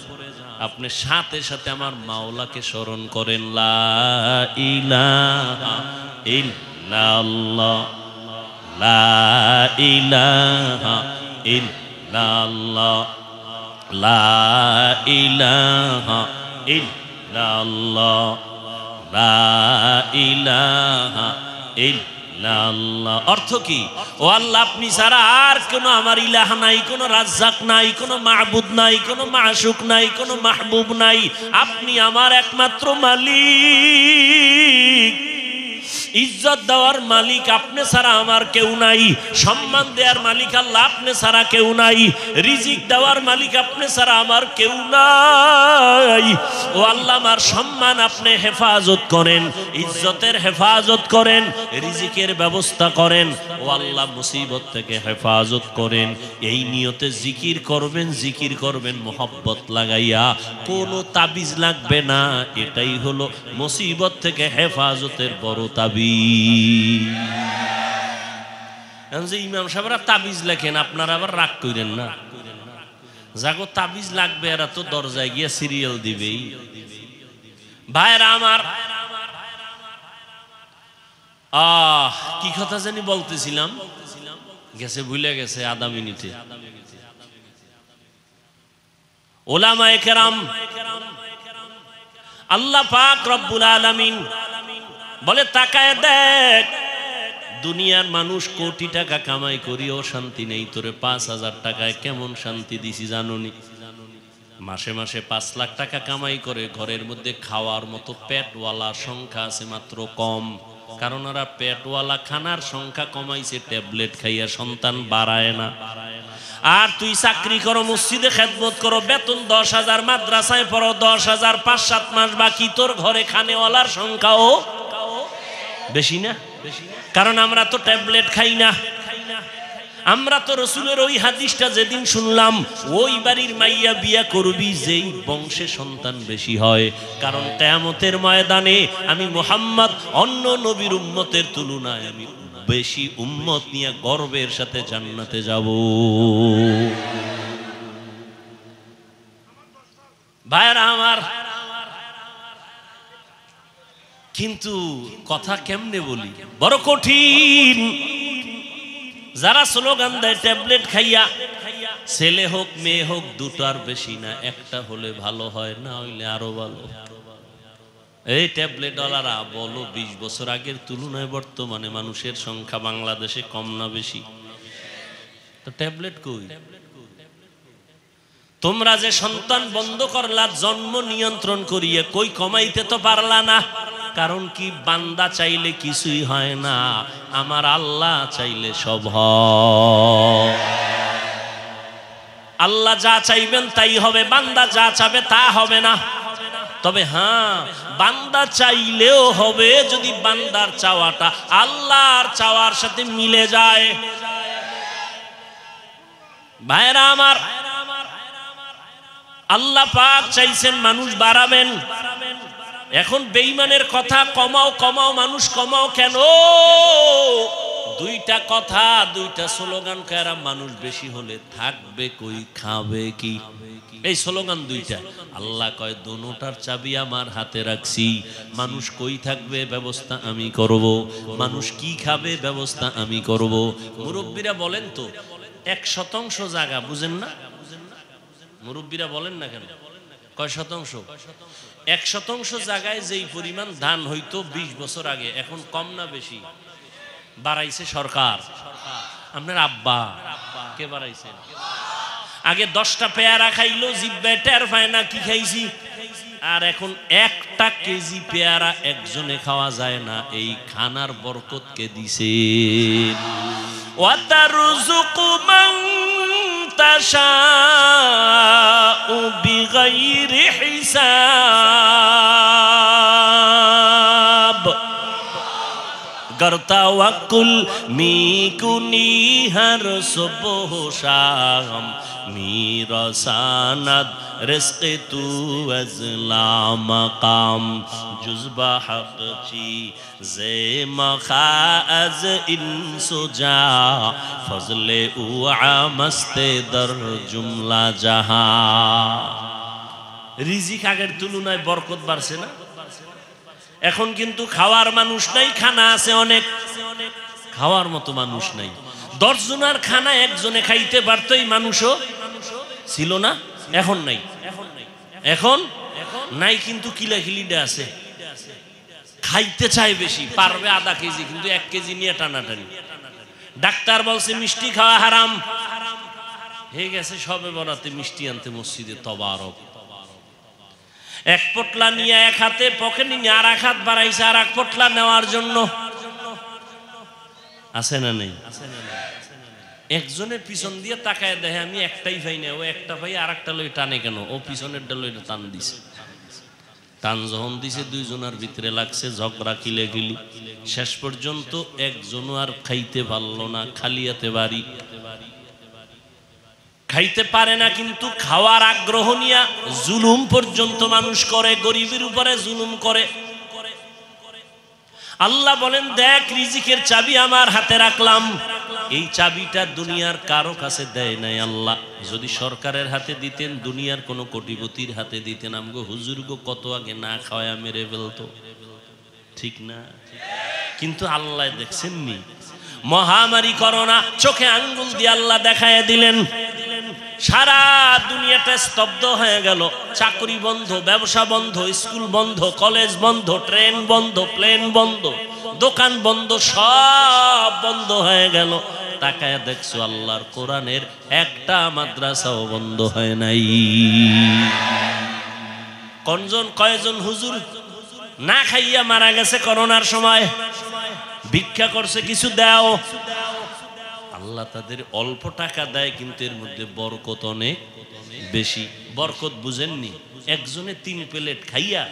আপনি সাথে সাথে আমার মাওলাকে স্মরণ করেন, লা ইলাহা ইল্লাল্লাহ, লা ইলাহা ইল্লাল্লাহ, লা ইলাহা ইল্লাল্লাহ, লা ইলাহা ইল্লাল্লাহ। অর্থ কি? ও আল্লাহ, আপনি ছাড়া আর কোনো আমার ইলাহ নাই, কোনো রাজ্জাক নাই, কোনো মাহবুদ নাই, কোনো মাশুক নাই, কোনো মাহবুব নাই। আপনি আমার একমাত্র মালিক। ইজ্জত দেওয়ার মালিক আপনি ছাড়া আমার কেউ নাই, সম্মান দেওয়ার মালিক আল্লাহ আপনি ছাড়া কেউ নাই, রিজিক দেওয়ার মালিক আপনি ছাড়া আমার কেউ নাই। ও আল্লাহ, আমার সম্মান আপনি হেফাজত করেন, ইজ্জতের হেফাজত করেন, রিজিকের ব্যবস্থা করেন। ও আল্লাহ, মুসিবত থেকে হেফাজত করেন। এই নিয়তে জিকির করবেন, জিকির করবেন মোহাব্বত লাগাইয়া, কোনো তাবিজ লাগবে না। এটাই হলো মুসিবত থেকে হেফাজতের বড় তাবিজ। ইমাম সাহেবরা তাবিজ লেখেন, আপনারা আবার রাগ করেন না। যাগো তাবিজ লাগবে এরা তো দরজায় গিয়ে সিরিয়াল দিবেই। ভাইরা আমার, কি কথা জানি বলতেছিলাম, গেছে, ভুলে গেছে আধা মিনিটে। ওলামায়ে কেরাম, আল্লাহ পাক রব্বুল আলামিন বলে, তাকায় দেখ, দুনিয়ার মানুষ কোটি টাকা কামাই করিও শান্তি নেই, তোরে 5,000 টাকায় কেমন শান্তি দিছি জানোনি? মাসে মাসে 5 লাখ টাকা কামাই করে ঘরের মধ্যে খাওয়ার মতো পেটওয়ালা সংখ্যা আছে মাত্র কম। কারণ ওরা পেটওয়ালা খানার সংখ্যা কমাইছে, ট্যাবলেট খাইয়া সন্তান বাড়ায় না। আর তুই চাকরি করো, মসজিদে খেদমত করো, বেতন 10,000, মাদ্রাসায় পড়ো 10,000, 5-7 মাস বাকি, তোর ঘরে খানেওয়ালার সংখ্যাও বেশি না। কারণ আমরা তো ট্যাবলেট খাই না। আমরা তো রসুলের ওই হাদিসটা যেদিন শুনলাম, ওই বাড়ির মাইয়া বিয়া করবি যেই বংশে সন্তান বেশি হয়। কারণ কিয়ামতের ময়দানে আমি মুহাম্মদ অন্য নবীর উম্মতের তুলনায় আমি বেশি উম্মত নিয়ে গর্বের সাথে জান্নাতে যাব। ভাইরা আমার, কিন্তু কথা কেমনে বলি, বড় কঠিন। যারা স্লোগান দেয় ট্যাবলেট খাইয়া, ছেলে হোক মেয়ে হোক দুটার বেশি না, একটা হলে ভালো হয়, না হইলে আরো ভালো। এই ট্যাবলেট ওয়ালারা বলো, 20 বছর আগের তুলনায় বর্তমানে মানুষের সংখ্যা বাংলাদেশে কম না বেশি? তো ট্যাবলেট কই? তোমরা যে সন্তান বন্ধ করলা জন্ম নিয়ন্ত্রণ করিয়ে, কই কমাইতে তো পারলা না। কারণ কি? বান্দা চাইলে কিছুই হয় না, আমার আল্লাহ চাইলে সব হয়। আল্লাহ যা চাইবেন তাই হবে, বান্দা যা চাবে তা হবে না। তবে হ্যাঁ, বান্দা চাইলেও হবে যদি বান্দার চাওয়াটা আল্লাহর চাওয়ার সাথে মিলে যায়। ভাইরা আমার, আল্লাহ পাক চাইছেন মানুষ বাড়াবেন। এখন বেঈমানের কথা কমাও কমাও, মানুষ কমাও কেন? দুইটা কথা, দুইটা স্লোগান কারা, মানুষ বেশি হলে থাকবে কই, খাবে কি? এই স্লোগান দুইটা। আল্লাহ কয় দোনোটার চাবি আমার হাতে রাখছি। মানুষ কই থাকবে ব্যবস্থা আমি করব, মানুষ কি খাবে ব্যবস্থা আমি করব। মুরব্বীরা বলেন তো 1% জায়গা বুঝেন না? মুরব্বীরা বলেন না কেন? কয় শতাংশ? 1% জায়গায় যেই পরিমাণ ধান হইতো 20 বছর আগে, এখন কম না বেশি? বাড়াইছে সরকার। আপনার আব্বা কে বাড়াইছেন? আগে 10টা পেয়ারা খাইলো জিব্বায় টের পায় না কি খাইছি, আর এখন 1টা কেজি পেয়ারা একজনে খাওয়া যায় না। এই খানার বরকত কে দিছে? ওয়াতারযুকু মান তাশাউ বিগাইরি হিসাব। गर तवक्कुल मीकुनी हर सुबह शाम मीरसानद रिस्क तू अज़ला मकाम जुज़बा हक़ ची ज़े मखा अज़ इंसुजा फज़ले उआ मस्ते दर जुमला जहां। রিজিক আগের তুলনায় বরকত বাড়ছে না? এখন কিন্তু খাওয়ার মানুষ নাই, খানা আছে অনেক, খাওয়ার মতো মানুষ নাই। 10 জনের খানা একজনে খাইতে পারতো, এই মানুষও ছিল না, এখন নাই। এখন নাই কিন্তু কিলাকিলিটা আছে, খাইতে চায় বেশি, পারবে আধা কেজি কিন্তু 1 কেজি নিয়ে টানাটানি। ডাক্তার বলছে মিষ্টি খাওয়া হারাম, হয়ে গেছে সবে বরাতে মিষ্টি আনতে মসজিদে তবারক। 1 পটলা নিয়ে 1 হাতে পকেটে নিয়ে আর 1 হাত বাড়াইছে আর 1 পটলা নেওয়ার জন্য। আছে না নেই? একজনের পিছন দিয়ে তাকায় দেখে আমি একটাই পাই না, ও একটা পাই আর একটা লই টানে কেন? ও পিছনের লই টান দিছে। টান যখন দিছে 2 জনের ভিতরে লাগছে ঝগড়া, কিলেকিলি। শেষ পর্যন্ত একজনও আর খাইতে পারল না, খালিয়াতে বাড়ি। খাইতে পারে না কিন্তু খাওয়ার আগ্রহ নিয়ে জুলুম পর্যন্ত মানুষ করে, গরিবের উপরে জুলুম করে। আল্লাহ বলেন দেখ রিজিকের চাবি আমার হাতে রাখলাম, এই চাবিটা দুনিয়ার কারো কাছে দেয় নাই আল্লাহ। যদি সরকারের হাতে দিতেন, দুনিয়ার কোন কোটিপতির হাতে দিতেন, আমগো হুজুরগো কত আগে না খাওয়া মেরে ফেলতো, ঠিক না? কিন্তু আল্লাহ দেখছেন নি মহামারী করোনা, চোখে আঙ্গুল দিয়ে আল্লাহ দেখায় দিলেন, সারা দুনিয়াটা স্তব্ধ হয়ে গেল। চাকরি বন্ধ, ব্যবসা বন্ধ, স্কুল বন্ধ, কলেজ বন্ধ, ট্রেন বন্ধ, প্লেন বন্ধ, দোকান বন্ধ, সব বন্ধ হয়ে গেল। তাকায় দেখছো আল্লাহর কোরআনের একটা মাদ্রাসাও বন্ধ হয় নাই। কয়জন হুজুর না খাইয়া মারা গেছে করোনার সময়, ভিক্ষা করছে কিছু দাও। আল্লাহ তাদের অল্প টাকা দেয় কিন্তু এর মধ্যে বরকত অনেক বেশি। বরকত বুঝেননি? একজনে 3 প্লেট খাইয়া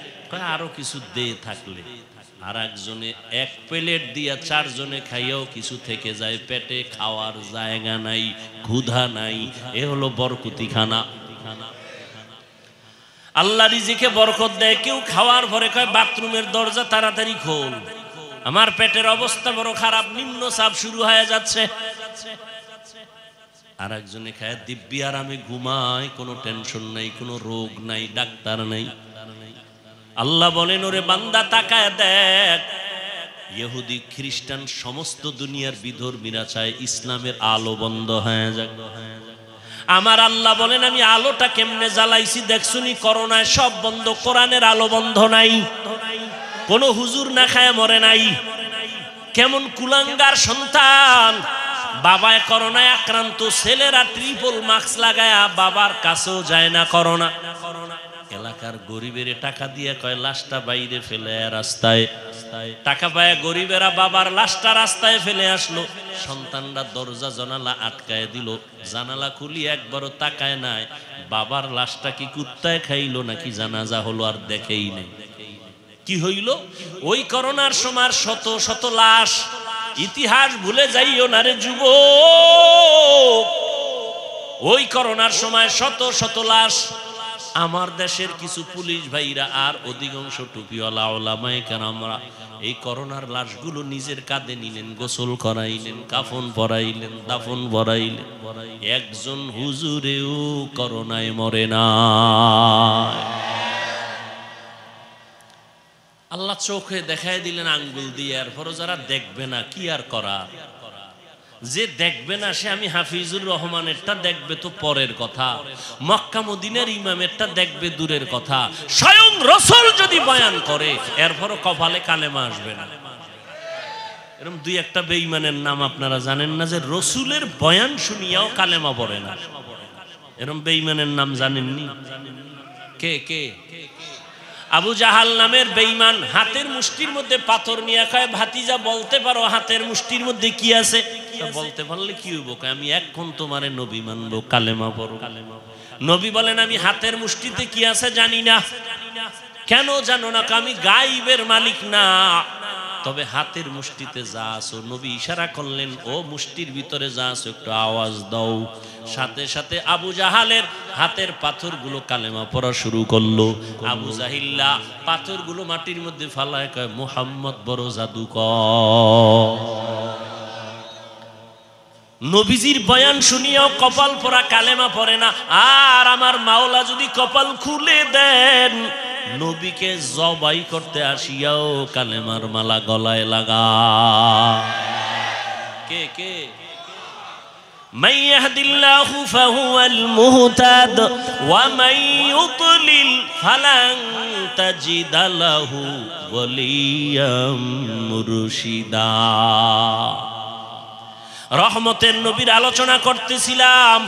আরো কিছু দে থাকলে, আর একজনে 1 প্লেট দিয়া 4 জনে খাইয়াও কিছু থেকে যায়, পেটে খাওয়ার জায়গা নাই, ক্ষুধা নাই। এ হলো বরকতি খানা। আল্লাহ রিজিকে বরকত দেয়। কেউ খাওয়ার পরে কয় বাথরুমের দরজা তাড়াতাড়ি খোল, আমার পেটের অবস্থা বড় খারাপ, নিম্ন চাপ শুরু হয়ে যাচ্ছে। আর একজনে খায় দিব্যি আরামে ঘুমায়, কোনো টেনশন নাই, কোনো রোগ নাই, ডাক্তার নাই। আল্লাহ বলেন ওরে বান্দা তাকায় দেখ, ইহুদি খ্রিস্টান সমস্ত দুনিয়ার বিধর্মীরা চায় ইসলামের আলো বন্ধ হয়ে যাক। আমার আল্লাহ বলেন আমি আলোটা কেমনে জ্বালাইছি দেখছুনি? করোনায় সব বন্ধ, কোরআনের আলো বন্ধ নাই, কোন হুজুর না খায় মরে নাই। কেমন কুলাঙ্গার সন্তান, বাবায় করোনায় আক্রান্ত, ছেলেরা ট্রিপল মাস্ক লাগায়া বাবার কাছেও যায় না করোনা। এলাকার গরিবের টাকা দিয়ে কয় লাশটা বাইরে ফেলে রাস্তায়, টাকা পায় গরিবেরা বাবার লাশটা রাস্তায় ফেলে আসলো। সন্তানরা দরজা জানালা আটকায় দিল, জানালা খুলি একবারও তাকায় নাই বাবার লাশটা কি কুত্তায় খাইলো নাকি জানাজা হলো, আর দেখেই নেই। কি হইল? ওই করোনার সময় শত শত লাশ। ইতিহাস ভুলে যাইও না রে যুবক, ওই করোনার সময় শত শত লাশ। আমার দেশের কিছু পুলিশ ভাইরা আর অধিকাংশ টুপিওয়ালা ওলামায়ে কেরামরা এই করোনার লাশগুলো নিজের কাঁধে নিলেন, গোসল করাইলেন, কাফন পরাইলেন, দাফন পরাইলেন। একজন হুজুরেও করোনায় মরে না। আল্লাহ চোখে দেখায় দিলেন আঙ্গুল দিয়ে। এরপরও যারা দেখবে না কি আর করা, যে দেখবে না সে আমি হাফিজুর রহমানেরটা দেখবে তো পরের কথা, মক্কা মদিনার ইমামেরটা দেখবে দূরের কথা। স্বয়ং রাসূল যদি বয়ান করে এরপরও কপালে কালেমা আসবে না। এরকম দুই একটা বেঈমানের নাম আপনারা জানেন না, যে রাসূলের বয়ান শুনিয়াও কালেমা পড়ে না। এরকম বেঈমানের নাম জানেননি? কে কে? আবু জাহাল নামের বেঈমান হাতের মুষ্টির মধ্যে পাথর নিয়ে কয়, ভাতিজা বলতে পারো হাতের মুষ্টির মধ্যে কি আছে? বলতে পারলে কি হইব? আমি এখন তোমারে নবী মানবো, কালেমা পড়ো। নবী বলেন, আমি হাতের মুষ্টিতে কি আছে জানি না। কেন জানো না? আমি গায়েবের মালিক না, তবে হাতের মুষ্টিতে যা আছো, নবী ইশারা করলেন, ও মুষ্টির ভিতরে যা আছো একটু আওয়াজ দাও। সাথে সাথে আবু জাহালের হাতের পাথরগুলো কালেমা পড়া শুরু করলো। আবু জাহিল্লা পাথরগুলো মাটির মধ্যে ফালায় কয়, মুহাম্মদ বড় জাদুকর। নবীজির বয়ান শুনিয়াও কপাল পরা কালেমা পড়ে না। আর আমার মাওলা যদি কপাল খুলে দেন, নবীকে জবাই করতে আসিয়াও কালেমার মালা গলায় লাগা। কে কে? মান ইয়াহদিল্লাহু ফাহুয়াল মুহতাদ ওয়া মান ইউদ্লিল ফালান তাজিদা লাহু ওয়ালিয়াম মুরশিদা। রহমতের নবীর আলোচনা করতেছিলাম।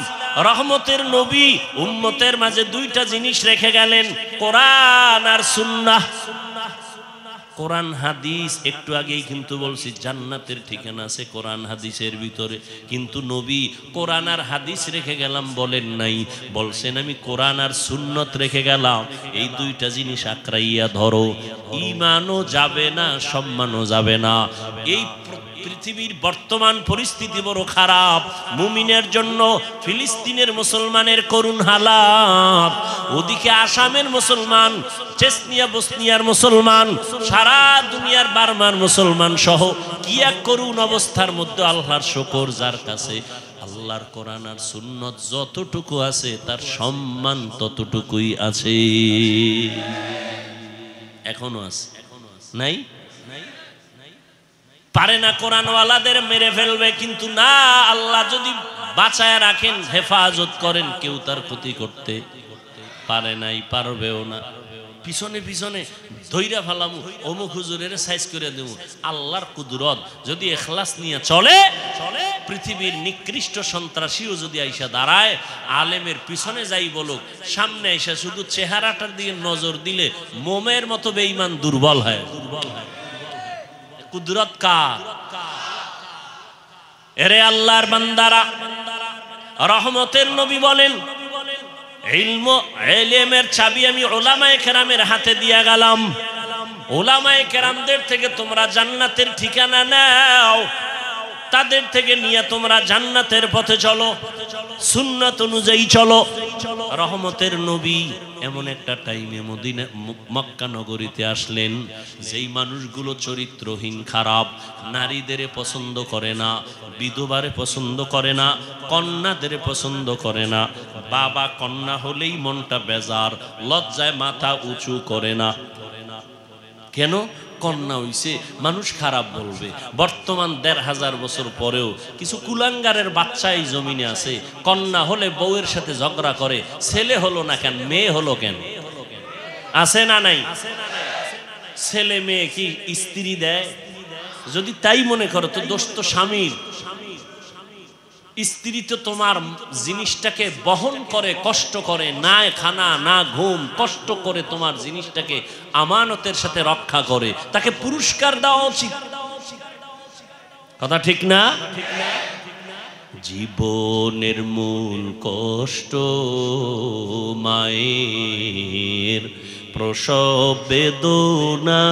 রহমতের নবী উম্মতের মাঝে দুইটা জিনিস রেখে গেলেন, কোরআন আর সুন্নাহ। কোরআন হাদিস একটু আগেই কিন্তু বলছি জান্নাতের ঠিকানা আছে কোরআন হাদিসের ভিতরে, কিন্তু নবী কোরআন আর হাদিস রেখে গেলাম বলেন নাই, বলছেন আমি কোরআন আর সুন্নত রেখে গেলাম। এই দুইটা জিনিস আঁকড়াইয়া ধরো, ঈমানও যাবে না, সম্মানও যাবে না। এই পৃথিবীর বর্তমান পরিস্থিতি বড় খারাপ। মুমিনের জন্য ফিলিস্তিনের মুসলমানের করুণ হালাত, ওদিকে আসামের মুসলমান, চেচনিয়া বসনিয়ার মুসলমান, সারা দুনিয়ার বার্মার মুসলমান সহ কি এক করুণ অবস্থার মধ্যে। আল্লাহর শুকর যার কাছে আল্লাহর কোরআন আর সুন্নত যতটুকু আছে তার সম্মান ততটুকুই আছে, এখনো আছে। নাই পারে না কোরআনওয়ালাদের মেরে ফেলবে, কিন্তু না, আল্লাহ যদি বাঁচায় রাখেন, হেফাজত করেন, কেউ তার ক্ষতি করতে পারে নাই, পারবেও না। পিছনে পিছনে ধৈরা ফেলামু, অমুক হুজুরের সাইজ করে দেবো। আল্লাহর কুদরত যদি ইখলাস নিয়ে চলে, পৃথিবীর নিকৃষ্ট সন্ত্রাসীও যদি আইসা দাঁড়ায়, আলেমের পিছনে যাই বলুক, সামনে আইসা শুধু চেহারাটার দিকে নজর দিলে মোমের মতো বেঈমান দুর্বল হয়। কুদরত কার? এরে আল্লাহর বান্দারা, রহমতের নবী বলেন, ইলমের চাবি আমি উলামায়ে কেরামের হাতে দিয়া গেলাম। উলামায়ে কেরামদের থেকে তোমরা জান্নাতের ঠিকানা নাও, তাদের থেকে নিয়ে তোমরা জান্নাতের পথে চলো, সুন্নাত অনুযায়ী চলো। রহমতের নবী এমন একটা টাইমে মদিনা মক্কা নগরীতে আসলেন, যেই মানুষগুলো চরিত্রহীন, খারাপ, নারীদের পছন্দ করে না, বিধবারে পছন্দ করে না, কন্যাদের পছন্দ করে না, বাবা কন্যা হলেই মনটা বেজার, লজ্জায় মাথা উঁচু করে না। কেন? কন্যা হইছে, মানুষ খারাপ বলবে। বর্তমান ১৫০০ বছর পরেও কিছু কুলাঙ্গারের বাচ্চা এই জমিনে আছে, কন্যা হলে বউয়ের সাথে ঝগড়া করে, ছেলে হলো না কেন, মেয়ে হলো কেন? আছে না নাই? ছেলে মেয়ে কি স্ত্রী দেয়? যদি তাই মনে করো তো দোষ তো স্বামীর। স্ত্রী তো তোমার জিনিসটাকে বহন করে, কষ্ট করে, না খানা না ঘুম, কষ্ট করে তোমার জিনিসটাকে আমানতের সাথে রক্ষা করে, তাকে পুরস্কার দেওয়া উচিত। কথা ঠিক না? জীবনের মূল কষ্ট মায়ের প্রসব বেদনা,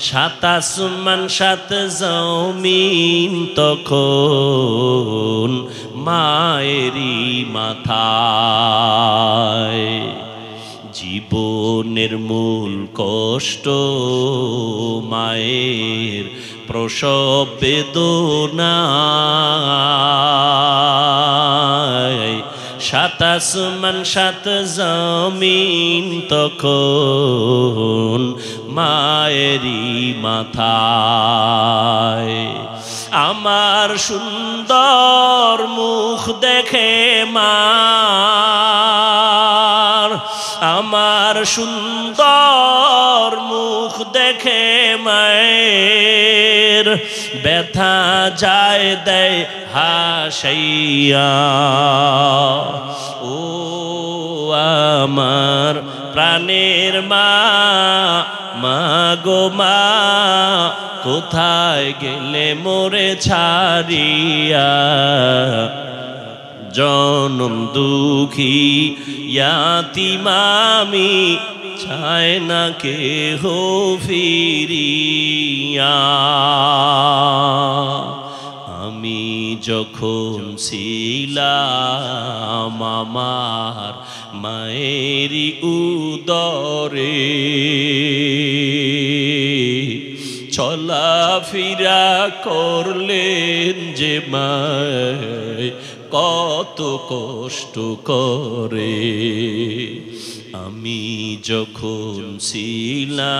সাত আসমান সাত জমিন তখন মায়েরই মাথায়। জীবনের মূল কষ্ট মায়ের প্রসব বেদনায়। সাত আসমান সাত জমিন তখন মায়েরই মাথায়। আমার সুন্দর মুখ দেখে মার, আমার সুন্দর মুখ দেখে মায়ের ব্যথা যায় দেয় হাসাইয়া। ও আমার প্রাণের মা, মা গো মা, কোথায় গেলে মোরে ছাড়িয়া। জনম দুঃখী ইয়াতীম আমি, চায় না কেহ ফিরিয়া। আমি যখন ছিলাম আমার মায়েরই উদরে, চলাফেরা করলেন যে মায় কত কষ্ট করে। আমি যখন ছিলাম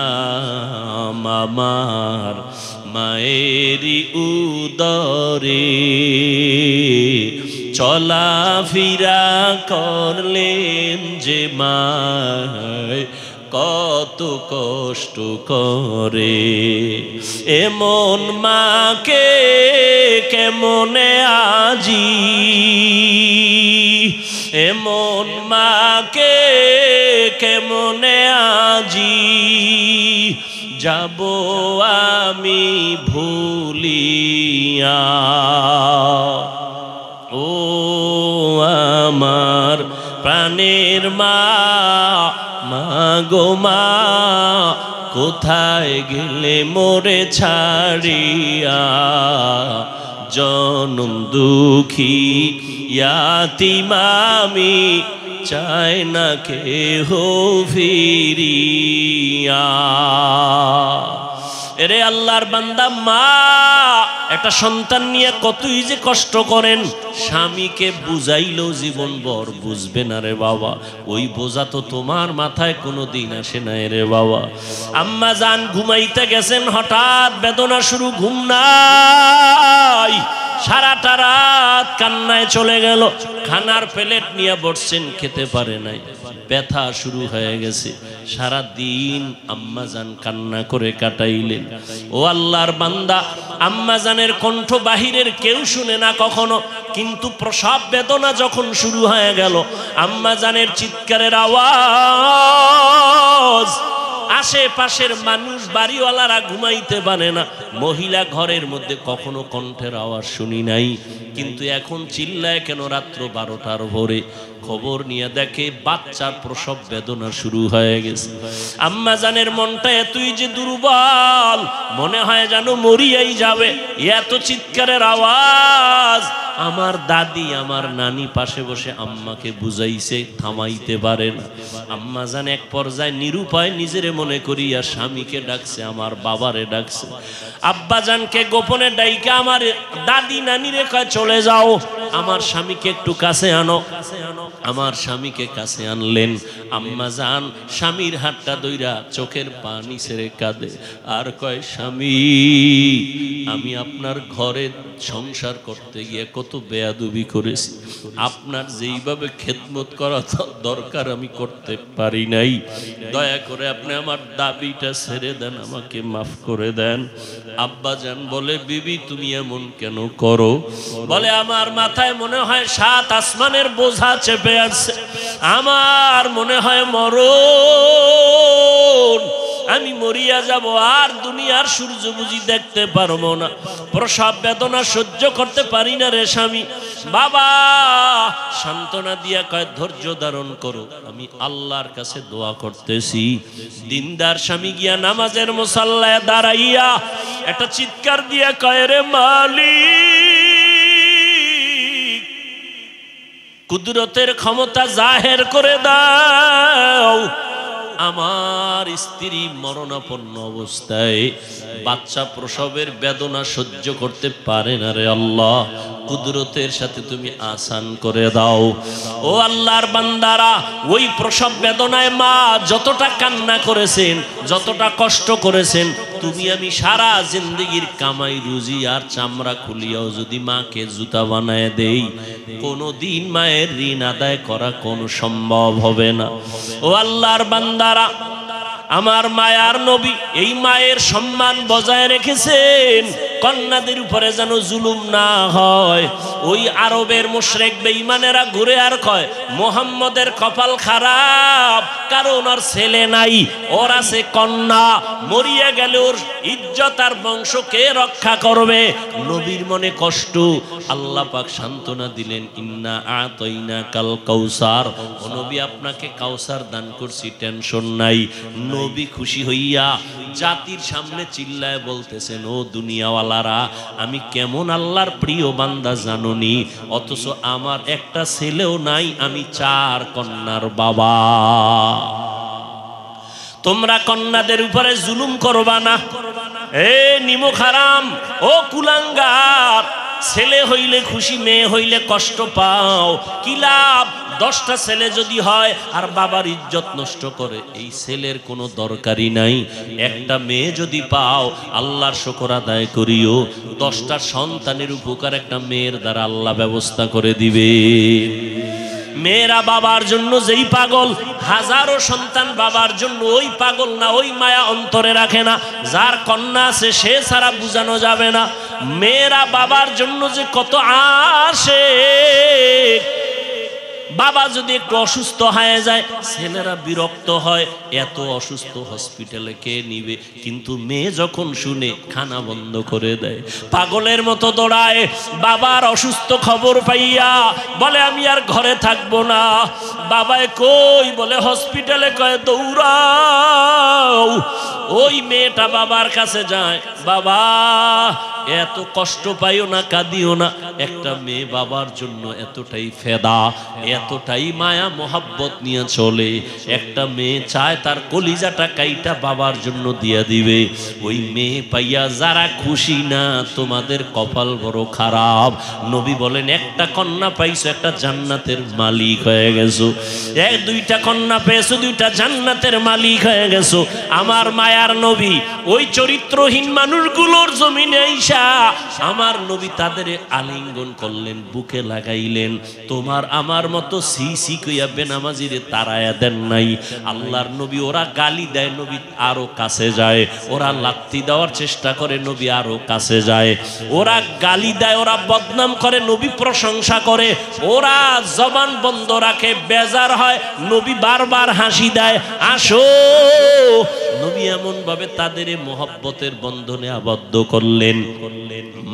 আমার মায়েরই উদরে, চলাফেরা করলেন যে মায় কত কষ্ট করে। এমন মাকে কেমনে আজি, এমন মাকে কেমনে আজি যাব আমি ভুলিয়া। ও আমার প্রাণের মা, মা গো মা, কোথায় গেলে মোরে ছাড়িয়া। জনম দুঃখী ইয়াতীম আমি, চায় না কেহ ফিরিয়া। এরে আল্লাহর বান্দা, মা একটা সন্তান নিয়ে কতই যে কষ্ট করেন, স্বামীকে বুঝাইলেও জীবন ভর বুঝবে না রে বাবা। ওই বোঝা তো তোমার মাথায় কোনো দিন আসে না রে বাবা। আম্মা জান ঘুমাইতে গেছেন, হঠাৎ বেদনা শুরু, ঘুম নাই, সারাটা রাত কান্নায় চলে গেল। খানার প্লেট নিয়ে বসছেন, খেতে পারে নাই, ব্যথা শুরু হয়ে গেছে। সারা দিন আম্মা জান কান্না করে কাটাইলেন। ও আল্লাহর বান্দা, আম্মা জানের কণ্ঠ বাহিরের কেউ শুনে না কখনো, কিন্তু প্রসব বেদনা যখন শুরু হয়ে গেল, আম্মা জানের চিৎকারের আওয়াজ, আশেপাশের মানুষ বাড়িওয়ালারা ঘুমাইতে পারে না। মহিলা ঘরের মধ্যে কখনো কণ্ঠের আওয়াজ শুনি নাই, কিন্তু এখন চিল্লায় কেন রাত্র 12টার ভোরে। খবর নিয়ে দেখে বাচ্চার প্রসব বেদনা শুরু হয়ে গেছে। আম্মা জানের মনটা এতই যে দুর্বল, মনে হয় যেন মরিয়াই যাবে। এত চিৎকারের আওয়াজ। আমার দাদি, আমার নানি পাশে বসে আম্মাকে বুঝাইছে, থামাইতে পারে না। আম্মা জান এক পর্যায়ে নিরুপায় নিজেরে মনে করিয়া স্বামীকে ডাকছে, আমার বাবারে ডাকছে। আব্বা জানকে গোপনে ডাইকা আমার দাদি নানিরে কয়, চলে যাও, আমার স্বামীকে একটু কাছে আনো। আমার স্বামীকে কাছে আনলেন। আম্মা জান স্বামীর হাতটা ধইরা চোখের পানি ছেড়ে কাঁদে আর কয়, স্বামী, আমি আপনার ঘরে সংসার করতে গিয়ে কত বেয়াদবি করেছি। আপনার যেইভাবে খেদমত করা দরকার আমি করতে পারি নাই। দয়া করে আপনি আমার দাবিটা ছেড়ে দেন, আমাকে মাফ করে দেন। আব্বা জান বলে, বিবি তুমি এমন কেন করো? বলে, আমার মাথায় মনে হয় 7 আসমানের বোঝা চেপে আছে, আমার মনে হয় মরণ, আমি মরিয়া যাব, আর দুনিয়ার সূর্য বুঝি দেখতে পারবো না। প্রসব বেদনা সহ্য করতে পারি না রে স্বামী। বাবা সান্ত্বনা দিয়া কয়, ধৈর্য ধারণ করো, আমি আল্লাহর কাছে দোয়া করতেছি। দিনদার স্বামী গিয়া নামাজের মুসাল্লায় দাঁড়াইয়া একটা চিৎকার দিয়া কয়, রে মালিক, কুদরতের ক্ষমতা জাহের করে দাও। আমার স্ত্রী মরণাপন্ন অবস্থায় বাচ্চা প্রসবের বেদনা সহ্য করতে পারে না রে আল্লাহ, কুদরতের সাথে তুমি আসান করে দাও। ও আল্লাহর বান্দারা, ওই প্রসব বেদনায় মা যতটা কান্না করেছেন, যতটা কষ্ট করেছেন, তুমি আমি সারা জিন্দগির কামাই রুজি আর চামড়া খুলিয়াও যদি মাকে জুতা বানায় দেই, কোনোদিন মায়ের ঋণ আদায় করা কোনো সম্ভব হবে না। ও আল্লাহর বান্দারা, আমার মায়ার নবী এই মায়ের সম্মান বজায় রেখেছেন, কন্যাদের উপরে যেন জুলুম না হয়। ওই আরবের মুশরিক বেঈমানেরা ঘুরে আর কয় মুহাম্মদের কপাল খারাপ, কারণ ওর ছেলে নাই, ওর আছে কন্যা, মরিয়া গেলে ওর ইজ্জত আর বংশ কে রক্ষা করবে। নবীর মনে কষ্ট, আল্লাহ পাক সান্ত্বনা দিলেন, ইন্না আতাইনা কাল কাউসার, ও নবী আপনাকে কাউসার দান করছি, টেনশন নাই। নবী খুশি হইয়া জাতির সামনে চিল্লায় বলতেছেন, ও দুনিয়াওয়ালারা, আমি কেমন আল্লাহর প্রিয় বান্দা জানোনি, অথচ আমার একটা ছেলেও নাই, আমি 4 কন্যার বাবা। তোমরা কন্যাদের উপরে জুলুম করবা না। এ নিমক হারাম, ও কুলাঙ্গার, ছেলে হইলে খুশি, মেয়ে হইলে কষ্ট পাও, কি লাভ? 10টা ছেলে যদি হয় আর বাবার ইজ্জত নষ্ট করে, এই ছেলের কোনো দরকারই নাই। একটা মেয়ে যদি পাও, আল্লাহর শুকর আদায় করিও, 10টা সন্তানের উপকার একটা মেয়ের দ্বারা আল্লাহ ব্যবস্থা করে দিবে। মেয়েরা বাবার জন্য যেই পাগল, হাজারো সন্তান বাবার জন্য ওই পাগল না, ওই মায়া অন্তরে রাখে না। যার কন্যা আছে সে ছাড়া বুঝানো যাবে না। মেয়েরা বাবার জন্য যে কত আসে, বাবা যদি একটু অসুস্থ হয়ে যায়, ছেলেরা বিরক্ত হয়, এত অসুস্থ, হসপিটালে কে নিবে? কিন্তু মেয়ে যখন শুনে খানা বন্ধ করে দেয়, পাগলের মতো দৌড়ায়। বাবার অসুস্থ খবর পাইয়া বলে আমি আর ঘরে থাকবো না। বাবায় কই? বলে হসপিটালে। কয় দৌড়াও। ওই মেয়েটা বাবার কাছে যায়, বাবা এত কষ্ট পাইও না, কাঁদিও না। একটা মেয়ে বাবার জন্য এতটাই ফেদা, এতটাই মায়া মোহাব্বত নিয়ে চলে। একটা মেয়ে চায় তার কলিজাটা কাইটা বাবার জন্য দিয়া দিবে। ওই মেয়ে পাইয়া যারা খুশি না, তোমাদের কপাল বড় খারাপ। নবী বলেন, একটা কন্যা পাইছো, একটা জান্নাতের মালিক হয়ে গেছো। 2টা কন্যা পেয়েছো, 2টা জান্নাতের মালিক হয়ে গেছো। আমার মায়ার নবী ওই চরিত্রহীন মানুষগুলোর জমিনে আইসা আমার নবী তাদের আলিঙ্গন করলেন, বুকে লাগাইলেন। তোমার আমার মতো সিসি কইয়া বেনামাজিরে তারায়া দেন নাই। আল্লাহর নবী, ওরা গালি দেয়, নবী আরো কাছে যায়। ওরা লাত্তি দেওয়ার চেষ্টা করে, নবী আরো কাছে যায়। ওরা গালি দেয়, ওরা বদনাম করে, নবী প্রশংসা করে। ওরা জবান বন্ধ রাখে, বেজার হয়, নবী বারবার হাসি দেয়, আসো। নবী এমন ভাবে তাদের মোহব্বতের বন্ধনে আবদ্ধ করলেন।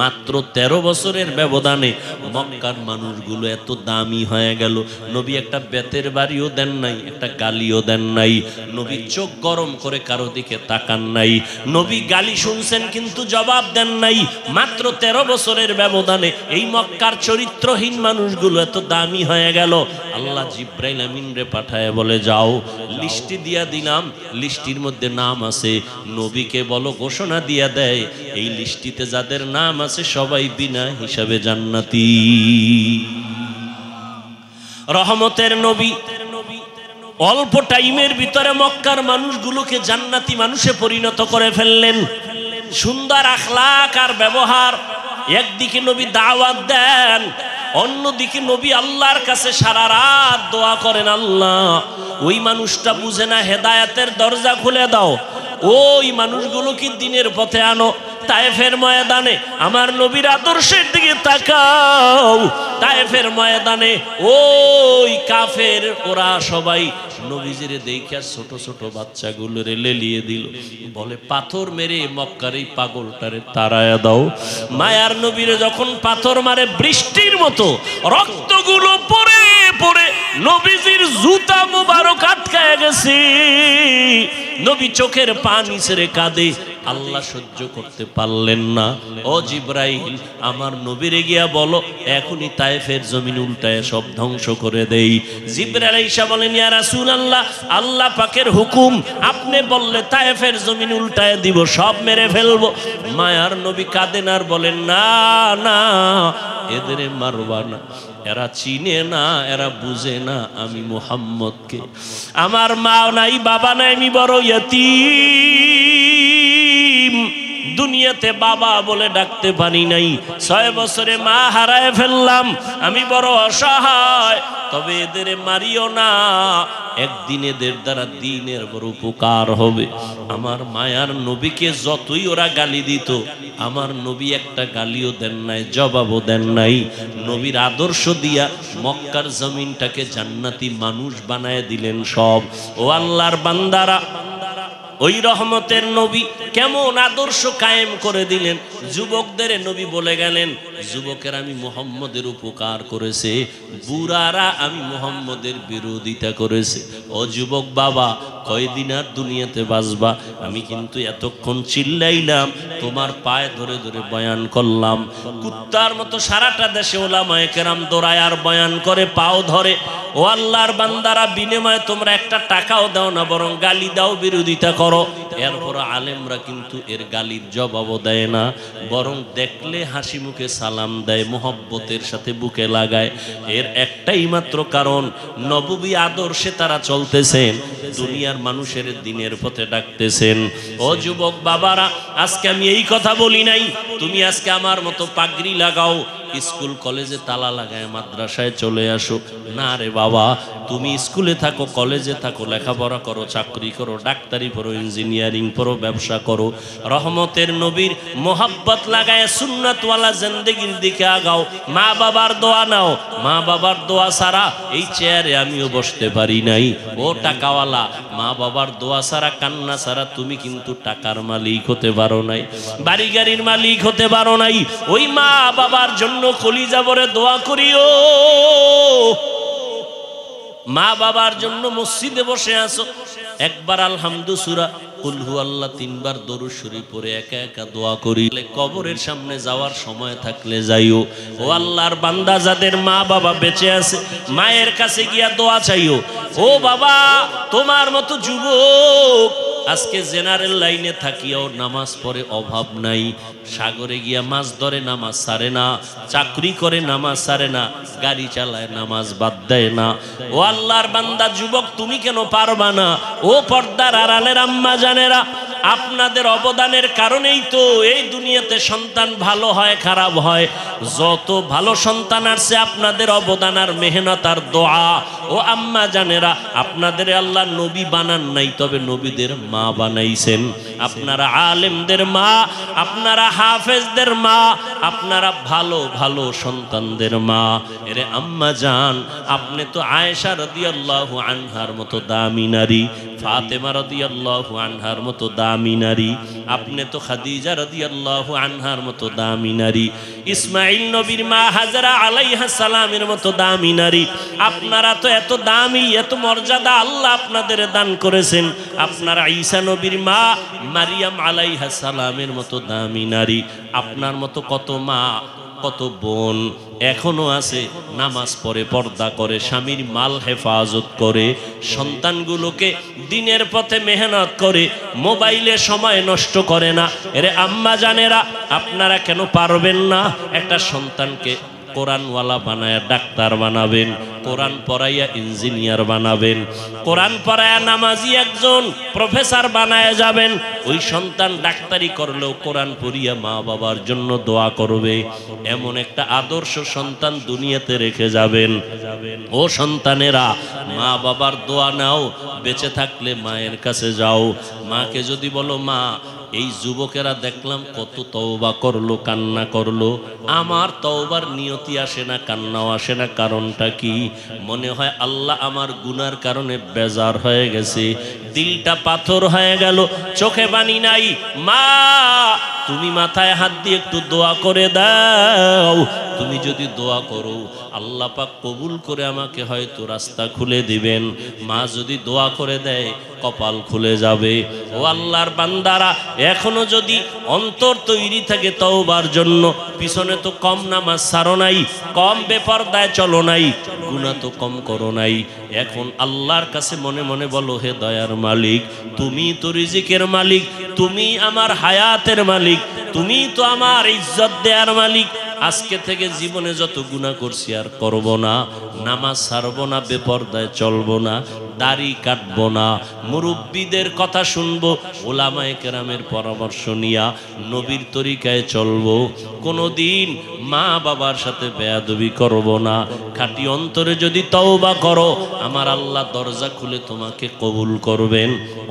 মাত্র 13 বছরের ব্যবধানে মক্কার মানুষগুলো এত দামি হয়ে গেল। নবী একটা বেতের বাড়িও দেন নাই, একটা গালিও দেন নাই। নবী চোখ গরম করে কারো দিকে তাকান নাই। নবী গালি শুনছেন কিন্তু জবাব দেন নাই। মাত্র 13 বছরের ব্যবধানে এই মক্কার চরিত্রহীন মানুষগুলো এত দামি হয়ে গেল। আল্লাহ জিব্রাইল আমিন রে পাঠায় বলে, যাও লিস্টি দিয়া দিলাম, লিস্টির মধ্যে নাম আছে, নবীকে বলো ঘোষণা দিয়া দেয়, এই লিস্টিতে যাদের নাম আছে সবাই বিনা হিসাবে জান্নাতি। রহমতের নবী অল্প টাইমের ভিতরে মক্কার মানুষগুলোকে জান্নাতি মানুষে পরিণত করে ফেললেন। সুন্দর আখলাক আর ব্যবহার। একদিকে নবী দাওয়াত দেন, অন্যদিকে নবী আল্লাহর কাছে সারা রাত দোয়া করেন, আল্লাহ ওই মানুষটা বুঝে না, হেদায়েতের দরজা খুলে দাও, ওই মানুষগুলোকে দিনের পথে আনো। তায়েফের ময়দানে আমার নবীর আদর্শের দিকে তাকাও। তায়েফের ময়দানে ওই কাফের ওরা সবাই নবীজিরে দেখে ছোট ছোট বাচ্চাগুলোরে লেলিয়ে দিল। বলে, পাথর মেরে মক্কার এই পাগলটারে তাড়ায়া দাও। মায়ার নবীরে যখন পাথর মারে, বৃষ্টির মতো রক্তগুলো পড়ে পড়ে নবীজির জুতা মুবারক আটকায় গেছে। নবী চোখের পানি ছেড়ে কাঁদে, আল্লাহ সহ্য করতে পারলেন না। ও জিব্রাইল, আমার নবীরে গিয়া বলো এখনই তায়েফের জমিন উল্টায় সব ধ্বংস করে দেই। জিব্রাইল আইসা বলেন, ইয়া রাসূলুল্লাহ, আল্লাহ পাকের হুকুম, আপনি বললে তায়েফের জমিন উল্টায় দিব, সব মেরে ফেলবো। মায়ার নবী কাঁদেন আর বলেন, না না, এদের মারবা না, এরা চিনে না, এরা বুঝে না আমি মুহাম্মদকে। আমার মা নাই, বাবা নাই, আমি বড় ইয়তীম, দুনিয়াতে বাবা বলে ডাকতে পারি নাই, 6 বছরে মা হারায় ফেললাম, আমি বড় অসহায়। তবে এদের মারিও না, একদিন এদের দ্বারা দিনের বড় উপকার হবে। আমার মায়ার নবীকে যতই ওরা গালি দিত, আমার নবী একটা গালিও দেন নাই, জবাবও দেন নাই। নবীর আদর্শ দিয়া মক্কার জমিনটাকে জান্নাতি মানুষ বানায় দিলেন সব। ও আল্লাহর বান্দারা, ওই রহমতের নবী কেমন আদর্শ কায়েম করে দিলেন। যুবকদের নবী বলে গেলেন, যুবকের আমি মুহাম্মদের উপকার করেছে, বুড়ারা আমি মুহাম্মদের বিরোধিতা করেছে। ও যুবক বাবা, কয়দিন আর দুনিয়াতে বাঁচবা? আমি কিন্তু এতক্ষণ চিল্লাইলাম, তোমার পায়ে ধরে ধরে বয়ান করলাম, কুত্তার মতো সারাটা দেশে ওলামায়ে কেরাম দৌড়ায় আর বয়ান করে, পাও ধরে। ও আল্লাহর বান্দারা, বিনিময়ে তোমরা একটা টাকাও দাও না, বরং গালি দাও, বিরোধিতা করো। এরপর আলেমরা কিন্তু এর গালির জবাবও দেয় না, বরং দেখলে হাসি মুখে সালাম দেয়, মোহব্বতের সাথে বুকে লাগায়। এর একটাই মাত্র কারণ, নববী আদর্শে তারা চলতেছেন, দুনিয়ার মানুষের দিনের পথে ডাকতেছেন। ও যুবক বাবারা, আজকে আমি এই কথা বলি নাই তুমি আজকে আমার মতো পাগড়ি লাগাও, স্কুল কলেজে তালা লাগায় মাদ্রাসায় চলে আসো। না রে বাবা, তুমি স্কুলে থাকো, কলেজে থাকো, লেখাপড়া করো, চাকরি করো, ডাক্তারি পড়ো, ইঞ্জিনিয়ারিং পড়ো, ব্যবসা করো, রহমতের নবীর মোহাব্বত লাগায় সুন্নাতওয়ালা জিন্দেগির দিকে আগাও। মা বাবার দোয়া নাও, মা বাবার দোয়া ছাড়া এই চেয়ারে আমিও বসতে পারি নাই। ও টাকাওয়ালা, মা বাবার দোয়া ছাড়া, কান্না ছাড়া তুমি কিন্তু টাকার মালিক হতে পারো নাই, বাড়ি গাড়ির মালিক হতে পারো নাই। ওই মা বাবার জন্য কলিজা ভরে দোয়া করিও। মা বাবার জন্য মসজিদে বসে আছো, একবার আলহামদু সূরা কুল হুয়াল্লাহ 3 বার দরুদ শরীফ পড়ে একা একা দোয়া করিলে, কবরের সামনে যাওয়ার সময় থাকলে যাইও। ও আল্লাহর বান্দা, যাদের মা বাবা বেঁচে আছে, মায়ের কাছে গিয়া দোয়া চাইও। ও বাবা, তোমার মতো যুবক আজকে জেনারেল লাইনে থাকিও নামাজ পড়ে অভাব নাই, সাগরে গিয়া মাছ ধরে নামাজ ছাড়ে না, চাকরি করে নামাজ ছাড়ে না, গাড়ি চালায় নামাজ বাদ দেয় না। ও আল্লাহর বান্দা যুবক, তুমি কেন পারবা না? ও পর্দার আড়ালের আম্মা জানেরা, আপনাদের অবদানের কারণেই তো এই দুনিয়াতে সন্তান ভালো হয় খারাপ হয়। যত ভালো সন্তান আসছে আপনাদের অবদান আর মেহনত আর দোয়া। ও আম্মা জানেরা, আপনাদের আল্লাহ নবী বানান নাই, তবে নবীদের মা বানাইছেন। আপনারা আলেমদের মা, আপনারা হাফেজদের মা, আপনারা ভালো ভালো সন্তানদের মা। এরে আম্মা জান, আপনি তো আয়েশা রাদিয়াল্লাহু আনহার মতো দামি নারী, ফাতেমা রাদিয়াল্লাহু আনহার মতো দামি নারী, আপনি তো খাদিজা রাদিয়াল্লাহু আনহার মতো দামি নারী, ইসমাইল নবীর মা হাজরা আলাইহিস সালামের মতো দামি নারী। আপনারা তো এত দামি, এত মর্যাদা আল্লাহ আপনাদের দান করেছেন। আপনারা ঈসা নবীর মা মারিয়াম আলাইহিস সালামের মতো দামি নারী। আপনার মতো কত মা, কত বোন এখনো আছে, নামাজ পড়ে, পর্দা করে, স্বামীর মাল হেফাজত করে, সন্তানগুলোকে দিনের পথে মেহনত করে, মোবাইলে সময় নষ্ট করে না। এরে আম্মা জানেরা, আপনারা কেন পারবেন না? একটা সন্তানকে কোরআনওয়ালা বানায়া ডাক্তার বানাবেন, কোরআন পড়াইয়া ইঞ্জিনিয়ার বানাবেন, কোরআন পড়াইয়া নামাজি একজন প্রফেসর বানায়া যাবেন। ওই সন্তান ডাক্তারি করলেও কোরআন পড়িয়া মা বাবার জন্য দোয়া করবে। এমন একটা আদর্শ সন্তান দুনিয়াতে রেখে যাবেন। ও সন্তানেরা, মা বাবার দোয়া নাও, বেঁচে থাকলে মায়ের কাছে যাও। মাকে যদি বলো, মা এই যুবকেরা দেখলাম কত তওবা করলো, কান্না করলো, আমার তওবার নিয়তি আসে না, কান্নাও আসে না, কারণটা কি? মনে হয় আল্লাহ আমার গুনার কারণে বেজার হয়ে গেছে, দিলটা পাথর হয়ে গেল, চোখে পানি নাই। মা তুমি মাথায় হাত দিয়ে একটু দোয়া করে দাও। তুমি যদি দোয়া করো আল্লাহ পাক কবুল করে আমাকে হয়তো রাস্তা খুলে দিবেন। মা যদি দোয়া করে দেয় কপাল খুলে যাবে। ও আল্লাহর বান্দারা, এখনো যদি অন্তর তৈরি থাকে তওবার জন্য, পিছনে তো কম নামাজ ছাড়ো নাই, কম বেপরদায় চলো নাই, গুনাহ তো কম করো নাই, এখন আল্লাহর কাছে মনে মনে বলো, হে দয়ার মালিক, তুমি তো রিজিকের মালিক, তুমি আমার হায়াতের মালিক, তুমি তো আমার ইজ্জত দেয়ার মালিক। আজকে থেকে জীবনে যত গুনাহ করছি আর করব না, নামাজ ছাড়বো না, বেপরদায় চলবো না, দাড়ি কাটবো না, মুরব্বীদের কথা শুনবো, ওলামায়ে কেরামের পরামর্শ নিয়া নবীর তরিকায় চলবো, কোনোদিন মা বাবার সাথে বেয়াদবি করব না। খাঁটি অন্তরে যদি তওবা করো, আমার আল্লাহ দরজা খুলে তোমাকে কবুল করবেন,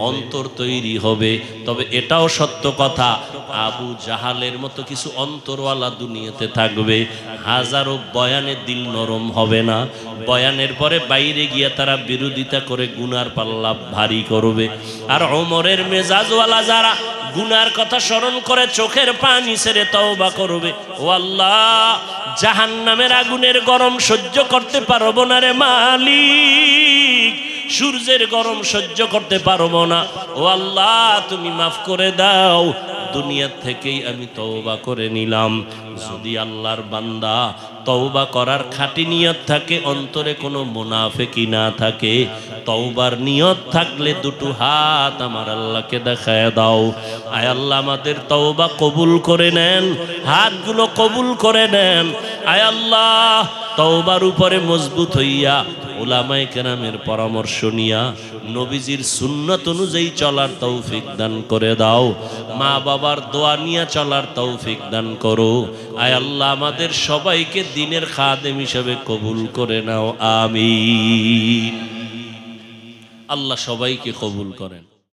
অন্তর তৈরি হবে। তবে এটাও সত্য কথা, আবু জাহালের মতো কিছু অন্তরওয়ালা দুনিয়াতে থাকবে, হাজারো বয়ানে দিল নরম হবে না, বয়ানের পরে বাইরে গিয়া তারা বিরোধিতা করে গুনার পাল্লা ভারী করবে। আর ওমরের মেজাজওয়ালা যারা গুনার কথা স্মরণ করে চোখের পানি ছেড়ে তওবা করবে, ও আল্লাহ, জাহান্নামের আগুনের গরম সহ্য করতে পারবো না রে মালিক, সূর্যের গরম সহ্য করতে পারবো না, ও আল্লাহ তুমি মাফ করে দাও, দুনিয়া থেকেই আমি তওবা করে নিলাম। যদি আল্লাহর বান্দা তওবা করার খাঁটি নিয়ত থাকে, অন্তরে কোনো মুনাফিকি না থাকে, তওবার নিয়ত থাকলে দুটো হাত আমার আল্লাহকে দেখায় দাও। আয় আল্লাহ আমাদের তওবা কবুল করে নেন, হাতগুলো কবুল করে নেন। আয় আল্লাহ তওবার উপরে মজবুত হইয়া উলামায়ে কেরামের পরামর্শ নিয়া নবীজির সুন্নাত অনুযায়ী চলার তৌফিক দান করে দাও। মা বাবার দোয়া নিয়ে চলার তৌফিক দান করো। আয় আল্লাহ আমাদের সবাইকে দ্বীনের খাদেম হিসেবে কবুল করে নাও, আমিন। আল্লাহ সবাইকে কবুল করেন।